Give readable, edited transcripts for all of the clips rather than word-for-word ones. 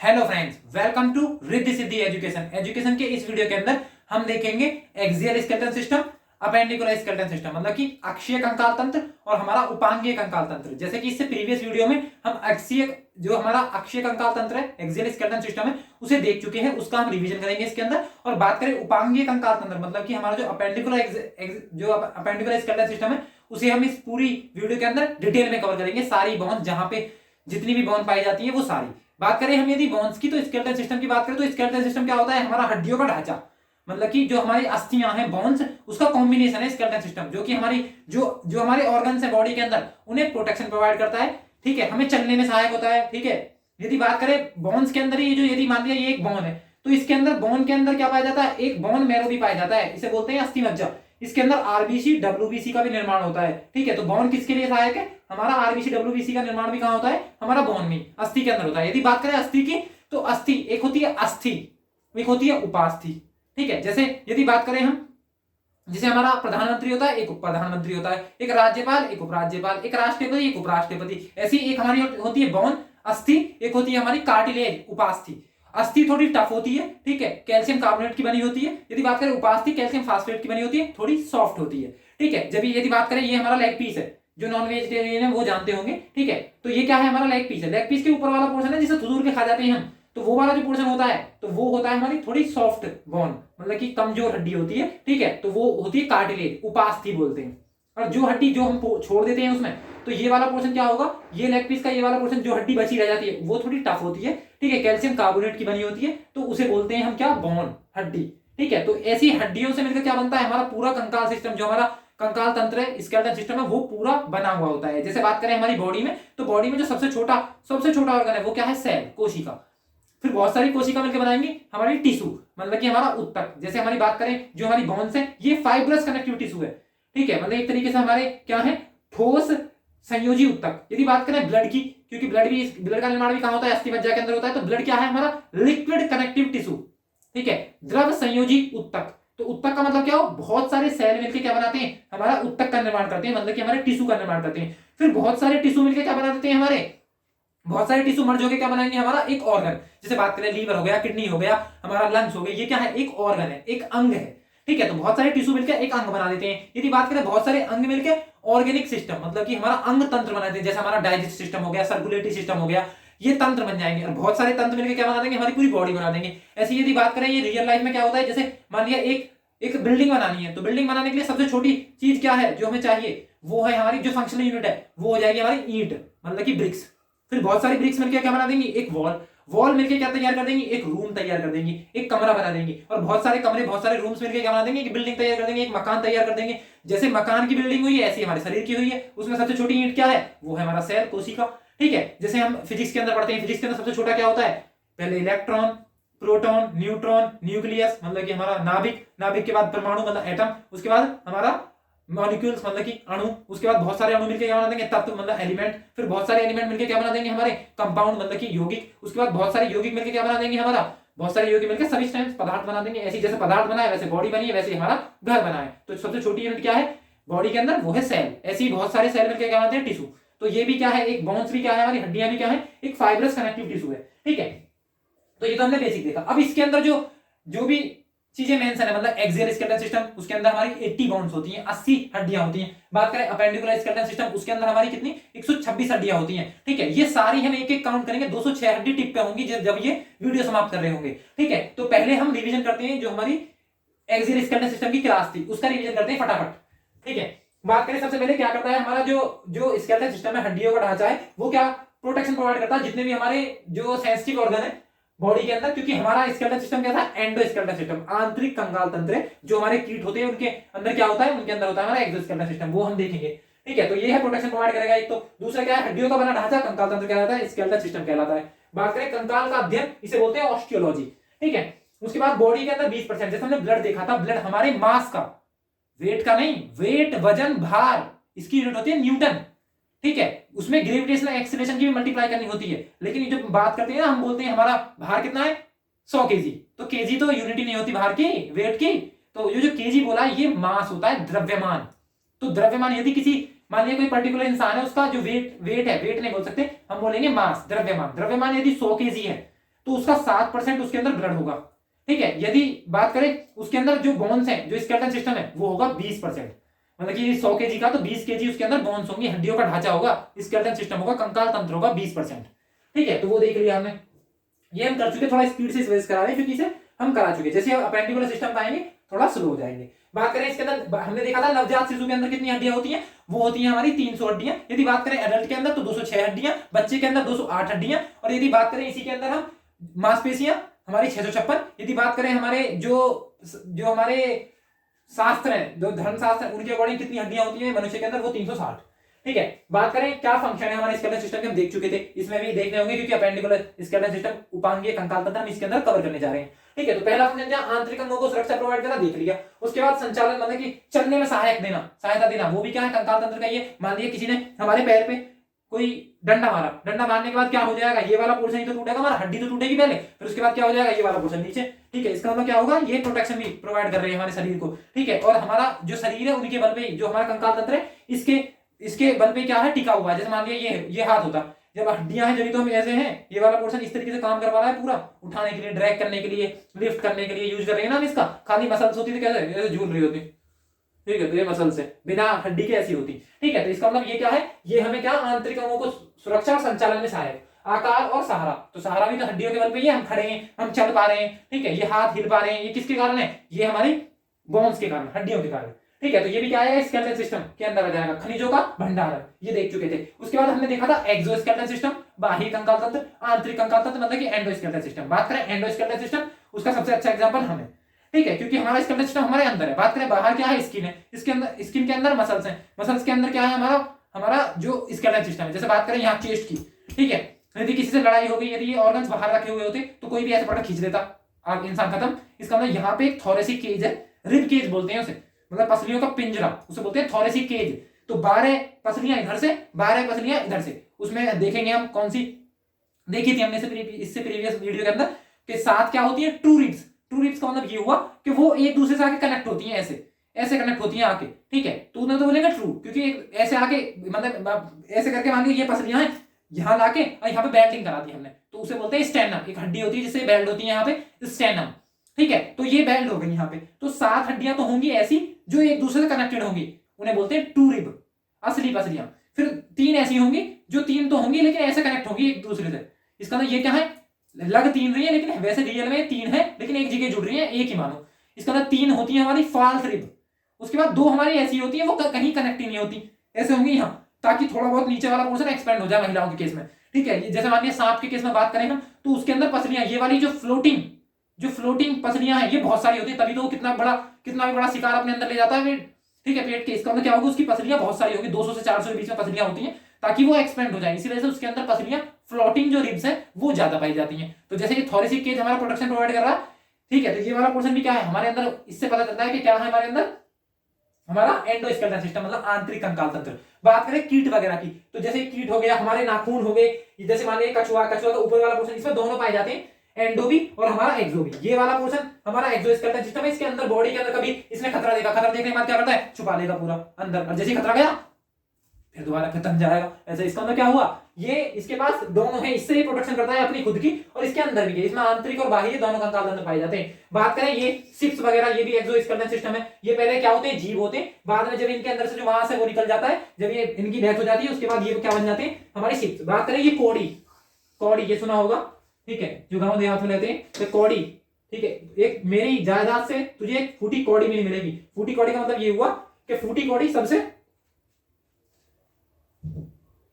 Hello friends, welcome to Riddhi Siddhi education के इस video के अंदर हम देखेंगे axial skeleton system, appendicular skeleton system मतलब कि अक्षीय कंकाल तंत्र और हमारा उपांगीय कंकाल तंत्र। जैसे कि इससे प्रीवियस वीडियो में हम जो हमारा अक्षीय कंकाल तंत्र है, एक्सियल स्केलेटन सिस्टम है, उसे देख चुके हैं। उसका हम रिवीजन करेंगे इसके अंदर। और बात करें उपांगीय कंकाल तंत्र मतलब कि हमारा जो अपेंडिकुलर स्केलेटन सिस्टम है, उसे हम इस पूरी वीडियो के अंदर डिटेल में कवर करेंगे। सारी बोन, जहां पे जितनी भी बोन पाई जाती है वो सारी। बात करें हम यदि बोन्स की, तो स्केलेटन सिस्टम की बात करें तो स्केलेटन सिस्टम क्या होता है? हमारा हड्डियों का ढांचा, मतलब कि जो हमारी अस्थियां हैं, बोन्स, उसका कॉम्बिनेशन है स्केलेटन सिस्टम, जो कि हमारी जो हमारे ऑर्गन्स है बॉडी के अंदर, उन्हें प्रोटेक्शन प्रोवाइड करता है। ठीक है, हमें चलने में सहायक होता है। ठीक है, यदि बात करें बोन्स के अंदर, ये जो यदि मान लिया ये एक बोन है, तो इसके अंदर बोन के अंदर क्या पाया जाता है? एक बोन मैरो भी पाया जाता है, इसे बोलते हैं अस्थि मज्जा। इसके अंदर आरबीसी डब्ल्यूबीसी का भी निर्माण होता है। ठीक है, तो बोन किसके लिए सहायक है? हमारा आरबीसी डब्ल्यूबीसी का निर्माण भी कहां होता है? हमारा बोन में, अस्थि के अंदर होता है। यदि बात करें अस्थि की, तो अस्थि एक होती है अस्थि, एक होती है उपास्थि। ठीक है, जैसे यदि बात करें हम, जैसे हमारा प्रधानमंत्री होता है, एक उप प्रधानमंत्री होता है, एक राज्यपाल, एक उपराज्यपाल, एक राष्ट्रपति, एक उपराष्ट्रपति, ऐसी एक हमारी होती है बोन अस्थि, एक होती है हमारी कार्टिलेज उपास्थि। अस्थि थोड़ी टफ होती है, ठीक है, कैल्शियम कार्बोनेट की बनी होती है। यदि बात करें उपास्थि, कैल्शियम फास्फेट की बनी होती है, थोड़ी सॉफ्ट होती है। ठीक है, जब यदि बात करें, ये हमारा लेग पीस है, जो नॉन वेजिटेरियन है वो जानते होंगे। ठीक है, तो ये क्या है? हमारा लेग पीस है। लेग पीस के ऊपर वाला पोर्शन है जिसे थुथुर के खा जाते हैं हम, तो वो वाला जो पोर्शन होता है, तो वो होता है हमारी थोड़ी सॉफ्ट बोन, मतलब कि कमजोर हड्डी होती है। ठीक है, तो वो होती है कार्टिलेज, उपास्थि बोलते हैं। और जो हड्डी जो हम छोड़ देते हैं उसमें, तो ये वाला पोर्शन क्या होगा? ये लेग पीस का ये वाला पोर्शन, जो हड्डी बची रह जाती है, वो थोड़ी टफ होती है। ठीक है, कैल्शियम कार्बोनेट की बनी होती है, तो उसे बोलते हैं हम क्या? बोन, हड्डी। ठीक है, तो ऐसी हड्डियों से मिलकर क्या बनता है? हमारा पूरा कंकाल सिस्टम, जो हमारा कंकाल तंत्र है, स्केलेटन सिस्टम है, वो पूरा बना हुआ होता है। जैसे बात करें हमारी बॉडी में, तो बॉडी में जो सबसे छोटा ऑर्गन है वो क्या है? सेल, कोशिका। फिर बहुत सारी कोशिका मिलकर बनाएंगे हमारी टिश्यू, मतलब कि हमारा उत्तक। जैसे हमारी बात करें, जो हमारी बोन्स है, ये फाइब्रस कनेक्टिव टिश्यू है। ठीक है, मतलब एक तरीके से हमारे क्या है? ठोस संयोजी उत्तक। यदि बात करें ब्लड की, क्योंकि ब्लड का निर्माण भी कहां होता है? अस्थि मज्जा के अंदर होता है, तो ब्लड क्या है? हमारा लिक्विड कनेक्टिव टिश्यू। ठीक है, द्रव संयोजी उत्तक। तो उत्तक का मतलब क्या हो? बहुत सारे सेल मिलकर क्या बनाते हैं? हमारा उत्तक का निर्माण करते हैं, मतलब कि हमारे टिश्यू का निर्माण करते हैं। फिर बहुत सारे टिश्यू मिलकर क्या बना देते हैं? हमारे बहुत सारे टिश्यू मर्ज होकर क्या बनाएंगे? हमारा एक ऑर्गन। जैसे बात करें, लीवर हो गया, किडनी हो गया, हमारा लंग्स हो गए, ये क्या है? एक ऑर्गन है, एक अंग है। ठीक है, तो बहुत सारे टिश्यू मिलकर एक अंग बना देते हैं। यदि बात करें बहुत सारे अंग मिलकर ऑर्गेनिक सिस्टम, मतलब कि हमारा अंग तंत्र बना देते हैं। जैसे हमारा डाइजेस्ट सिस्टम हो गया, सर्कुलेटरी सिस्टम हो गया, ये तंत्र बन जाएंगे। और बहुत सारे तंत्र मिलकर क्या बना देंगे? हमारी पूरी बॉडी बना देंगे। ऐसी यदि बात करें, ये रियल लाइफ में क्या होता है? जैसे मान लिया एक बिल्डिंग बनानी है, तो बिल्डिंग बनाने के लिए सबसे छोटी चीज क्या है जो हमें चाहिए? वो है हमारी जो फंक्शनल यूनिट है, वो हो जाएगी हमारी ईंट, मतलब कि ब्रिक्स। फिर बहुत सारी ब्रिक्स मिलकर क्या बना देंगी? एक वॉल मिलकर क्या तैयार कर देंगी? एक रूम तैयार कर देंगी, एक कमरा बना देंगी। और बहुत सारे कमरे, बहुत सारे रूम्स मिलकर क्या बना देंगे? एक बिल्डिंग तैयार कर देंगे, एक मकान तैयार कर देंगे। जैसे मकान की बिल्डिंग हुई है, ऐसी हमारे शरीर की हुई है। उसमें सबसे छोटी ईंट क्या है? वो है हमारा सेल, कोशिका। ठीक है, जैसे हम फिजिक्स के अंदर पढ़ते हैं, फिजिक्स के अंदर सबसे छोटा क्या होता है? पहले इलेक्ट्रॉन, प्रोटॉन, न्यूट्रॉन, न्यूक्लियस, मतलब कि हमारा नाभिक, नाभिक के बाद परमाणु मतलब एटम, उसके बाद हमारा मॉलिक्यूल्स, मतलब कि अणु, उसके बाद बहुत सारे अणु मिलकर क्या बना देंगे? तत्व, मतलब एलिमेंट। फिर बहुत सारे एलिमेंट मिलकर क्या बना देंगे? हमारे कंपाउंड, मतलब कि यौगिक। उसके बाद बहुत सारे यौगिक मिलकर क्या बना देंगे? हमारा बहुत सारे यौगिक मिलकर सबस्टेंस, पदार्थ बना देंगे। ऐसी जैसे पदार्थ बना है, वैसे बॉडी बनी है, वैसे हमारा घर बना है। तो सबसे छोटी यूनिट क्या है बॉडी के अंदर? वो है सेल। ऐसे ही बहुत सारे सेल मिलकर क्या बनाते हैं? टिश्यू। तो ये भी क्या है? एक बोन्स भी क्या है? हमारी हड्डियां भी क्या है? एक फाइब्रस कनेक्टिव टिश्यू है। ठीक है, तो ये तो हमने बेसिक देखा। अब इसके अंदर जो भी चीजें मेंशन है, मतलब एक्सियल स्केलेटन सिस्टम, उसके अंदर हमारी 80 बोन्स होती हैं, 80 हड्डियां होती हैं। बात करें अपेंडिकुलर स्केलेटन सिस्टम, उसके अंदर हमारी कितनी? 126 हड्डियां होती हैं। ठीक है, ये सारी हम एक एक काउंट करेंगे। 206 हड्डी टिप पे होंगी जब ये वीडियो समाप्त कर रहे होंगे। ठीक है, तो पहले हम रिवीजन करते हैं, जो हमारी एक्सियल स्केलेटन सिस्टम की क्लास थी उसका रिवीजन करते हैं फटाफट। ठीक है, बात करें सबसे पहले क्या करता है हमारा जो स्केलेटन सिस्टम है, हड्डियों का ढांचा है, वो क्या प्रोटेक्शन प्रोवाइड करता है जितने भी हमारे जो सेंसिटिव ऑर्गन है बॉडी के अंदर। क्योंकि हमारा स्केलेटन सिस्टम क्या था? एंडोस्केलेटन सिस्टम, आंतरिक कंकाल तंत्र है। जो हमारे कीट होते हैं उनके अंदर क्या होता है? उनके अंदर होता है हमारा एक्सोस्केलेटन सिस्टम, वो हम देखेंगे। ठीक है, तो ये है प्रोटेक्शन प्रोवाइड करेगा एक। तो दूसरा क्या है? हड्डियों का बना ढांचा, कंकाल तंत्र कहलाता है, स्केलेटन सिस्टम कहलाता है। बात करें कंकाल का अध्ययन, इसे बोलते हैं ऑस्टियोलॉजी। ठीक है, उसके बाद बॉडी के अंदर 20%, जैसे हमने ब्लड देखा था, ब्लड हमारे मास का, वेट का नहीं, वेट, वजन, भार, इसकी यूनिट होती है न्यूटन। ठीक है, उसमें ग्रेविटेशनल एक्सीलरेशन की भी मल्टीप्लाई करनी होती है। लेकिन ये जो बात करते हैं ना, हम बोलते हैं हमारा भार कितना है? 100 केजी। तो केजी तो यूनिटी नहीं होती भार की, वेट की। तो ये जो केजी बोला, ये मास होता है, द्रव्यमान। तो द्रव्यमान, यदि किसी, मान लिया कोई पर्टिकुलर इंसान है, उसका जो वेट है, वेट नहीं बोल सकते हम, बोलेंगे मास, द्रव्यमान। द्रव्यमान यदि 100 केजी है, तो उसका 7% उसके अंदर ब्लड होगा, ठीक है। यदि बात करें उसके अंदर जो बोन्स है, जो स्केलेटन सिस्टम है, वो होगा 20%, मतलब कि 100 केजी का तो 20 केजी उसके अंदर बोन्स होंगी, हड्डियों का ढांचा होगा, स्केलेटन सिस्टम होगा, कंकाल तंत्र होगा 20%, ठीक है। तो वो देख लिया हमने, ये हम कर चुके, थोड़ा स्पीड से इस करा रहे हैं क्योंकि इसे हम करा चुके। जैसे अपेंडिकुलर सिस्टम पाएंगे थोड़ा स्लो हो जाएंगे। बात करें इसके अंदर, हमने देखा था नवजात शिशु के अंदर कितनी हड्डियां होती हैं, वो होती हैं हमारी 300 हड्डियां। यदि बात करें एडल्ट के अंदर तो 206 हड्डियां, बच्चे के अंदर 208 हड्डियां, और यदि बात करें इसी के अंदर हम मांसपेशियां हमारी 656। यदि बात करें हमारे जो हमारे शास्त्र है, जो धर्मशास्त्र है, उनके अकॉर्डिंग कितनी हड्डियां होती है मनुष्य के अंदर, वो 360, ठीक है। बात करें क्या फंक्शन है हमारे स्केलेटन सिस्टम के, हम देख चुके थे, इसमें भी देखने होंगे क्योंकि अपेंडिकुलर स्केलेटन सिस्टम, उपांगीय कंकाल तंत्र हम इसके अंदर कवर करने जा रहे हैं, ठीक है। तो पहला फंक्शन क्या, आंतरिक अंगों को सुरक्षा प्रोवाइड करना, देख लिया। उसके बाद संचालन, मतलब कि चलने में सहायता देना, वो भी क्या है, कंकाल तंत्र का ये। मान लिया किसी ने हमारे पैर पे कोई डंडा मारा, डंडा मारने के बाद क्या हो जाएगा, ये वाला पोर्शन ही तो टूटेगा, हमारा हड्डी तो टूटेगी पहले, फिर उसके बाद क्या हो जाएगा, ये वाला पोर्शन नीचे, ठीक है। इसका मतलब क्या होगा, ये प्रोटेक्शन भी प्रोवाइड कर रहे हैं हमारे शरीर को, ठीक है। और हमारा जो शरीर है उनके बल पे, जो हमारा कंकाल तंत्र है, इसके बल पे क्या है, टिका हुआ है। जैसे मान लिया ये हाथ होता, जब हड्डियां हैं जब तो हम ऐसे हैं, ये वाला पोर्शन इस तरीके से काम करवा रहा है, पूरा उठाने के लिए, ड्रैग करने के लिए, लिफ्ट करने के लिए यूज कर रहे हैं ना हम इसका। खाली मसल्स होती तो कैसे झूल रही होती, ठीक है। तो ये मसल से बिना हड्डी के ऐसी होती, ठीक है। तो इसका मतलब ये क्या है, ये हमें क्या, आंतरिक अंगों को सुरक्षा और संचालन में सहायक। आकार और सहारा, तो सहारा भी तो हड्डियों के बल पे ही है, हम खड़े हैं, हम चल पा रहे हैं, ठीक है। ये हाथ हिल पा रहे हैं, ये किसके कारण है, ये हमारी बोन्स के कारण, हड्डियों के कारण, ठीक है। तो ये भी क्या है, स्केलेटन सिस्टम के अंदर आ जाएगा। खनिजों का भंडारण, ये देख चुके थे। उसके बाद हमने देखा था एक्सोस्केलेटन सिस्टम, बाह्य कंकाल तंत्र, आंतरिक कंकाल तंत्र, मतलब कि एंडोस्केलेटन सिस्टम। बात करें एंडोस्केलेटन सिस्टम, उसका सबसे अच्छा एग्जांपल हम है, ठीक है, क्योंकि हमारा स्केलेटन सिस्टम हमारे अंदर है। बात करें बाहर क्या है, स्किन है, इसके अंदर, स्किन के अंदर मसल्स हैं, मसल्स के अंदर क्या है, हमारा जो स्केलेटन सिस्टम है। जैसे बात करें यहाँ चेस्ट की, ठीक है, यदि किसी से लड़ाई हो गई, यदि ये ऑर्गन्स बाहर रखे हुए होते तो कोई भी ऐसे पकड़ खींच देता, अब इंसान खत्म। इसका मतलब यहाँ पे एक थोरेसिक केज है, रिब केज बोलते हैं उसे, मतलब पसलियों का पिंजरा, उसे बोलते हैं थोरेसिक केज। तो 12 पसलियां इधर से, 12 पसलियां इधर से, उसमें देखेंगे हम कौन सी देखी थी हमने इससे प्रीवियस वीडियो के अंदर, कि साथ क्या होती है, ट्रू रिब्स। ट्रू रिब्स का मतलब ये हुआ कि वो एक दूसरे से आके कनेक्ट होती हैं, ऐसे कनेक्ट होती हैं आके, ठीक है। तो उन्हें तो बोलेगा ट्रू, क्योंकि ऐसे आके, मतलब ऐसे करके मान लो ये पसलियां हैं, यहाँ लाके और यहाँ पे बेल्टिंग करा दी हमने, तो उसे बोलते हैं स्टेनम। एक हड्डी होती है जिससे बेल्ट होती है यहाँ पे, स्टेनम, ठीक है। तो ये बेल्ट हो गई यहाँ पे। तो 7 हड्डियां तो होंगी ऐसी जो एक दूसरे से कनेक्टेड होंगी, उन्हें बोलते हैं ट्रू रिब, असली पसलियां। फिर 3 ऐसी होंगी जो 3 तो होंगी लेकिन ऐसे कनेक्ट होंगी एक दूसरे से। इसका मतलब ये क्या है, लग 3 रही है लेकिन वैसे रियल में 3 है, लेकिन एक जगह जुड़ रही है, एक ही मानो। इसका मतलब 3 होती है हमारी फॉल्स रिब। उसके बाद 2 हमारी ऐसी होती है, वो कहीं कनेक्ट ही नहीं होती, ऐसे होंगी यहाँ, ताकि थोड़ा बहुत नीचे वाला पोर्शन एक्सपेंड हो जाए महिलाओं के केस में, ठीक है। जैसे मानिए सांप के केस में बात करें हम, तो उसके अंदर पसलियां, ये वाली जो फ्लोटिंग पसलियां हैं, ये बहुत सारी होती है, तभी तो कितना भी बड़ा शिकार अपने अंदर ले जाता है, ठीक है, पेट के। इसका मतलब क्या होगा, उसकी पसलियां बहुत सारी होगी, 200 से 400 के बीच में पसलियां होती हैं, ताकि वो एक्सपेंड हो जाए। इसी वजह से उसके अंदर पसलियां, फ्लोटिंग जो रिब्स हैं, वो ज्यादा पाई जाती हैं। तो जैसे ये थोरेसिक केज हमारा प्रोटेक्शन प्रोवाइड कर रहा है, ठीक है। तो ये वाला पोर्शन भी क्या है हमारे अंदर, इससे पता चलता है कि क्या है हमारे अंदर, हमारा एंडोस्केलेटन सिस्टम, मतलब आंतरिक कंकाल तंत्र। बात करें कीट वगैरह की, तो जैसे कीट हो गया, हमारे नाखून हो गए, जैसे मान लीजिए कछुआ का ऊपर वाला पोर्शन, इसमें दोनों पाए जाते हैं, एंडो भी और हमारा एक्सो भी। ये वाला पोर्शन हमारा एक्सोस्केलेटन सिस्टम है। इसके अंदर, बॉडी के अंदर कभी इसने खतरा देखने के बाद क्या करता है, छुपा लेगा पूरा अंदर, और जैसे ही खतरा गया फिर दोबारा खत्म जाएगा, ऐसे। इसका मतलब क्या हुआ, ये इसके पास दोनों है, इससे ही प्रोटेक्शन करता है अपनी खुद की, और इसके अंदर भी, इसमें आंतरिक और बाह्य दोनों कंकाल तंत्र पाए जाते हैं। बात करें ये सिप्स वगैरह, ये भी एक्सोस्केलेटन सिस्टम है। ये पहले क्या होते हैं, जीव होते हैं, बाद में जब इनके अंदर से जो वहां से वो निकल जाता है, जब ये इनकी डेथ हो जाती है, उसके बाद ये क्या बन जाते हैं, हमारी सिप्स। बात करें ये कौड़ी, ये सुना होगा, ठीक है, जो गाँव देहात में रहते हैं, तो कौड़ी, ठीक है। एक मेरी जायदाद से तुझे एक फूटी कौड़ी मिलेगी। फूटी कौड़ी का मतलब ये हुआ कि फूटी कौड़ी सबसे,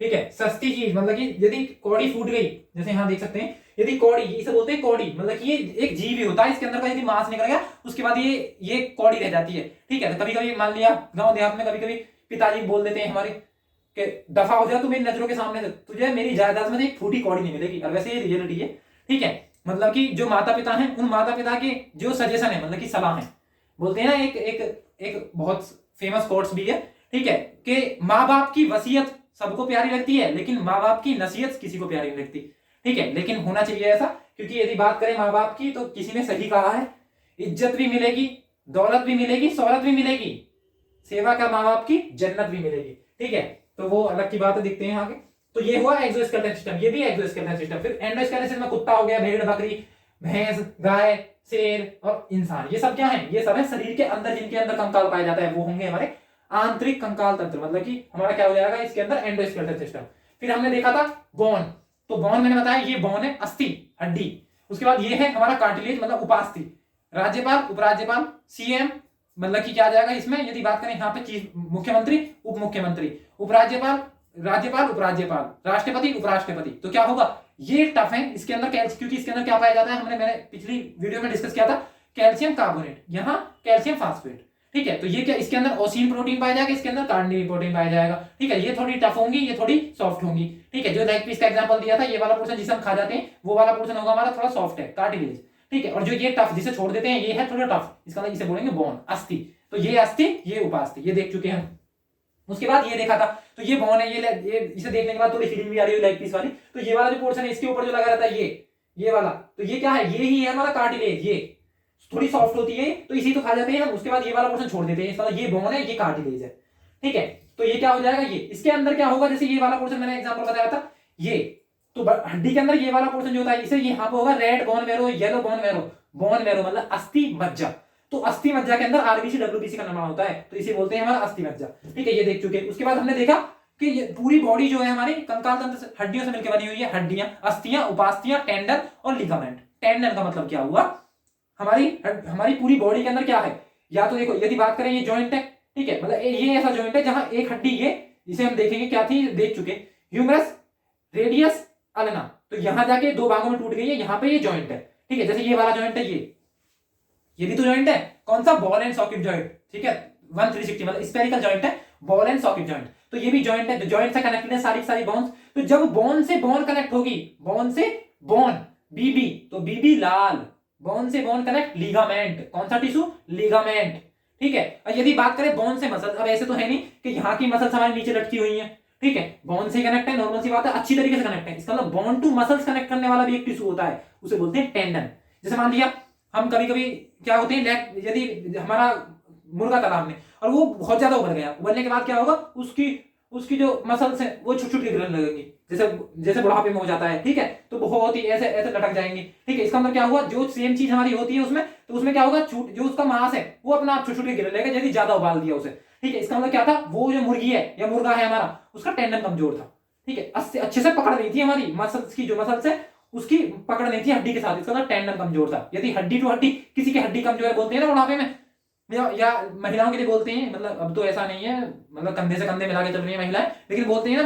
ठीक है, सस्ती चीज, मतलब कि यदि कौड़ी फूट गई, जैसे यहां देख सकते हैं, यदि कौड़ी, इसे बोलते हैं कौड़ी, मतलब कि ये एक जीव ही होता है, इसके अंदर का यदि मांस निकल गया, उसके बाद ये कौड़ी रह जाती है, ठीक है। तो कभी कभी मान लिया गांव देहात में कभी कभी पिताजी बोल देते हैं हमारे कि दफा हो जाए तू मेरी नजरों के सामने से, तुझे मेरी जायदाद में एक फूटी कौड़ी नहीं मिलेगी। और वैसे ये रियलिटी है, ठीक है। मतलब कि जो माता पिता हैं, उन माता पिता के जो सजेशन है, मतलब कि सलाह है, बोलते हैं ना, एक बहुत फेमस कोट्स भी है, ठीक है, कि माँ बाप की वसीयत सबको प्यारी लगती है, लेकिन माँ बाप की नसीहत किसी को प्यारी नहीं लगती, ठीक है। लेकिन होना चाहिए ऐसा, क्योंकि यदि बात करें माँ बाप की, तो किसी ने सही कहा है, इज्जत भी मिलेगी, दौलत भी मिलेगी, शोहरत भी मिलेगी, सेवा का माँ बाप की जन्नत भी मिलेगी, ठीक है। तो वो अलग की बात है, देखते हैं आगे। तो ये हुआ एक्सोस्केलेटन सिस्टम, ये भी एक्सोस्केलेटन सिस्टम। फिर एंडोस्केलेटन सिस्टम में कुत्ता हो गया, भेड़ बकरी भैंस गाय शेर और इंसान, ये सब क्या है, ये सब है शरीर के अंदर, जिनके अंदर कंकाल पाया जाता है वो होंगे हमारे आंतरिक कंकाल तंत्र, मतलब कि हमारा क्या हो जाएगा इसके अंदर एंडोस्केलेटन सिस्टम। फिर हमने देखा था बोन, तो बोन मैंने बताया ये बोन है अस्थि हड्डी। उसके बाद ये है हमारा कार्टिलेज मतलब उपास्थि। राज्यपाल उपराज्यपाल सीएम मतलब कि क्या आ जाएगा इसमें, यदि बात करें यहाँ पे चीफ मुख्यमंत्री उप मुख्यमंत्री, उपराज्यपाल राज्यपाल उपराज्यपाल, राष्ट्रपति उपराष्ट्रपति। तो क्या होगा, ये टफ है इसके अंदर क्योंकि इसके अंदर क्या पाया जाता है, मैंने पिछली वीडियो में डिस्कस किया था, कैल्शियम कार्बोनेट, यहाँ कैल्शियम फास्फेट। ठीक है, तो ये क्या इसके अंदर ओसिन प्रोटीन पाया जाएगा, इसके अंदर कार्निटिन प्रोटीन पाया जाएगा। ठीक है, ये थोड़ी टफ होंगी, ये थोड़ी सॉफ्ट होंगी। ठीक है, जो लेग पीस का एग्जांपल दिया था, ये वाला पोर्शन जिसे हम खा जाते हैं वो वाला पोर्शन होगा हमारा थोड़ा सॉफ्ट है, कार्टिलेज। ठीक है, और जो ये टफ जिसे छोड़ देते हैं ये है थोड़ा टफ, इसका मतलब इसे बोलेंगे बोन अस्थि। तो ये अस्थि ये उपास्थि, ये देख चुके हैं। उसके बाद ये देखा था, तो ये बोन है, ये इसे देखने के बाद थोड़ी फीलिंग भी आ रही है लेग पीस वाली। तो ये वाला जो पोर्शन है इसके ऊपर जो लगा रहता है ये वाला, तो ये क्या है, ये ही है हमारा कार्टिलेज। ये थोड़ी सॉफ्ट होती है तो इसी तो खा जाते हैं हम। उसके बाद ये वाला पोर्शन छोड़ देते हैं, इसका ये बोन है ये कार्टिलेज है। ठीक है, तो ये क्या हो जाएगा, ये इसके अंदर क्या होगा, जैसे ये वाला पोर्शन मैंने एग्जांपल बताया था, ये तो हड्डी के अंदर ये वाला पोर्शन जो होता है इसे यहाँ पे होगा red bone marrow, yellow bone marrow. Bone marrow मतलब अस्थि मज्जा, तो अस्थि मज्जा के अंदर आरबीसी डब्ल्यूबीसी का निर्माण होता है, तो इसे बोलते हैं हमारा अस्थि मज्जा। ठीक है, ये देख चुके। उसके बाद हमने देखा कि ये पूरी बॉडी जो है हमारी कंकाल तंत्र से हड्डियों से मिलकर बनी हुई है, हड्डियां अस्थियां उपास्थियां टेंडन और लिगामेंट। टेंडन का मतलब क्या हुआ, हमारी पूरी बॉडी के अंदर क्या है, या तो देखो यदि बात करें ये जॉइंट है। ठीक है, मतलब ये ऐसा जॉइंट है जहां एक हड्डी ये, जिसे हम देखेंगे क्या थी, देख चुके ह्यूमरस रेडियस अल्ना, तो यहां जाके दो भागों में टूट गई है, यहां पे ये जॉइंट है। ठीक है, जैसे ये वाला जॉइंट है, ये भी तो जॉइंट है, कौन सा, बॉल एंड सॉकेट जॉइंट। ठीक है, 1/360 मतलब स्फेरिकल जॉइंट है, बॉल एंड सॉकेट जॉइंट। तो ये भी जॉइंट है, जॉइंट से कनेक्टेड है सारी बोन्स। तो जब बोन से बोन कनेक्ट होगी, बोन से बोन बीबी, तो बीबी लाल, बोन से बोन कनेक्ट लिगामेंट, कौन सा टिश्यू, लिगामेंट। ठीक है, और यदि बात करें बोन से मसल, अब ऐसे तो है नहीं कि यहाँ की मसल्स हमारे नीचे लटकी हुई है। ठीक है, बोन से कनेक्ट है, नॉर्मल सी बात है, अच्छी तरीके से कनेक्ट है। इसका मतलब बोन टू मसल्स कनेक्ट करने वाला भी एक टिश्यू होता है, उसे बोलते हैं टेंडन। जैसे मान लिया हम कभी कभी क्या होते हैं, यदि हमारा मुर्गा तालाब में और वो बहुत ज्यादा उबल गया, उबलने के बाद क्या होगा, उसकी जो मसल्स है वो छुट छुट के गिरने लगेंगी, जैसे बुढ़ापे में हो जाता है। ठीक है, तो बहुत ही ऐसे ऐसे लटक जाएंगे। ठीक है, इसका मतलब क्या हुआ, जो सेम चीज हमारी होती है उसमें, तो उसमें क्या होगा, जो उसका मांस है वो अपना आप छुट छुट के गिरने लगेगा यदि ज्यादा उबाल दिया उसे। ठीक है, इसका मतलब क्या था, वो जो मुर्गी है या मुर्गा है हमारा, उसका टेंडन कमजोर था। ठीक है, अच्छे से पकड़ नहीं थी हमारी मसल्स की, जो मसल्स है उसकी पकड़ नहीं थी हड्डी के साथ, इसका मतलब टेंडन कमजोर था। यदि हड्डी टू हड्डी किसी की हड्डी कमजोर है, बोलते हैं ना बुढ़ापे में, या महिलाओं के लिए बोलते हैं, मतलब अब तो ऐसा नहीं है, मतलब कंधे से कंधे मिला के चल रही है महिलाएं, लेकिन बोलते हैं ना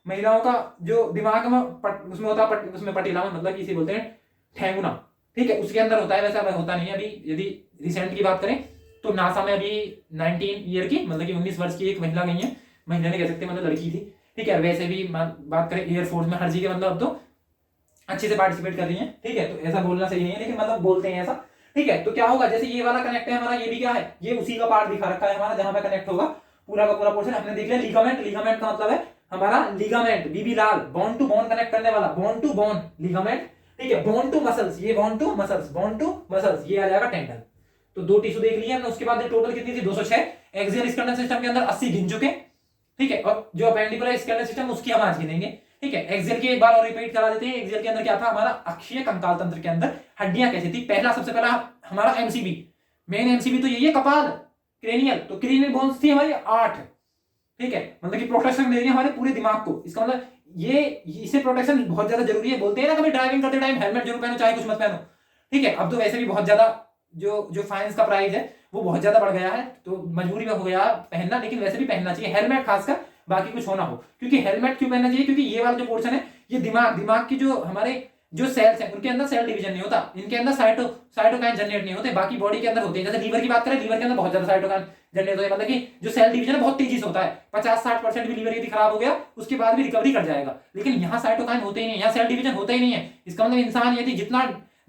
महिलाओं का जो दिमाग में उसमें होता है, उसमें पटीलावन मतलब इसे बोलते हैं ठेंगुना। ठीक है, उसके अंदर होता है, वैसे होता नहीं है। अभी यदि रिसेंट की बात करें तो नासा में अभी 19 ईयर की मतलब कि 19 वर्ष की एक महिला गई है, महिला नहीं कह सकते, मतलब लड़की थी। ठीक है, वैसे भी बात करें एयरफोर्स में हर जगह मतलब अब तो अच्छे से पार्टिसिपेट कर रही हैं। ठीक है, तो ऐसा बोलना सही नहीं है, लेकिन मतलब बोलते हैं ऐसा। ठीक है, तो क्या होगा, जैसे ये वाला कनेक्ट है हमारा, ये भी क्या है, ये उसी का पार्ट दिखा रखा है हमारा, जहां पे कनेक्ट होगा पूरा का पूरा पोर्शन हमने देख लिया। लिगामेंट, लिगामेंट का मतलब है हमारा लिगामेंट, बीबी लाल, बोन टू बोन कनेक्ट करने वाला, बोन टू बोन लिगामेंट। ठीक है, बोन टू मसल्स, ये bone to muscles, bone to muscles, ये आ जाएगा टेंडन। तो दो टिश्यू देख लिए हमने। उसके बाद टोटल कितनी थी, 206। एक्सियल स्कैलेटल सिस्टम के अंदर 80 गिन चुके। ठीक है, और जो अपेंडिकुलर स्कैलेटल सिस्टम उसकी हम आज गिनेंगे। ठीक है, एक्सेल की एक बार और रिपीट करा देते हैं। एक्सेल के अंदर क्या था हमारा, अक्षीय कंकाल तंत्र के अंदर हड्डियां कैसी थी। सबसे पहला हमारा एमसीबी, मेन एमसीबी तो यही है, कपाल क्रेनियल। तो क्रेनियल बोन्स थी हमारी 8। ठीक है, मतलब कि प्रोटेक्शन दे रही है हमारे पूरे दिमाग को। इसका मतलब ये इसे प्रोटेक्शन बहुत ज्यादा जरूरी है। बोलते हैं ना कभी ड्राइविंग करते टाइम हेलमेट जरूर पहनो, चाहे कुछ मत पहनो। ठीक है, अब तो वैसे भी बहुत ज्यादा जो फाइन्स का प्राइस है वो बहुत ज्यादा बढ़ गया है, तो मजबूरी में हो गया पहनना, लेकिन वैसे भी पहनना चाहिए हेलमेट, खासकर बाकी कुछ होना हो। क्योंकि हेलमेट क्यों पहनना चाहिए, क्योंकि ये वाला जो पोर्शन है ये दिमाग की जो हमारे जो सेल्स हैं उनके अंदर सेल डिवीजन नहीं होता, इनके अंदर साइटोकाइन जनरेट नहीं होते, बाकी बॉडी के अंदर होते हैं। जैसे लीवर की बात करें, लीवर के अंदर बहुत ज्यादा साइटोकाइन जनरेट होते हैं, मतलब कि जो सेल डिवीजन है बहुत तेजी से होता है। 50-60% भी लीवर यदि खराब हो गया उसके बाद भी रिकवरी कर जाएगा, लेकिन यहाँ साइटोकाइन होते ही नहीं, यहाँ सेल डिवीजन होता ही नहीं है। इसका मतलब इंसान यदि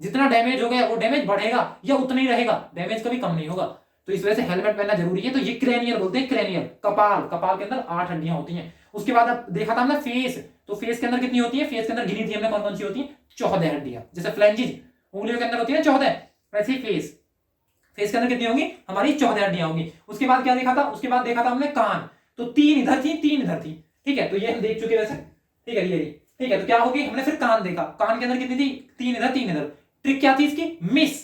जितना डैमेज हो गया वो डैमेज बढ़ेगा या उतना ही रहेगा, डैमेज कभी कम नहीं होगा। तो इस वजह से हेलमेट पहनना जरूरी है। तो ये क्रेनियल बोलते हैं, क्रेनियल कपाल के अंदर 8 हड्डियां होती हैं। उसके बाद अब देखा था हमने फेस, तो फेस के अंदर कितनी होती है, फेस के अंदर गिनी थी हमने कौन कौन सी होती है, 14 हड्डियां। जैसे फ्लैंजेस उंगलियों के अंदर होती है 14, वैसे ही फेस के अंदर कितनी होंगी हमारी 14 हड्डियां होंगी। उसके बाद क्या देखा था, उसके बाद देखा था हमने कान, तो 3 इधर थी 3 इधर थी। ठीक है, तो ये हम देख चुके। वैसे ठीक है, ये रही। ठीक है, तो क्या होगी, हमने फिर कान देखा, कान के अंदर कितनी थी, 3 इधर 3 इधर। ट्रिक क्या थी इसकी, मिस,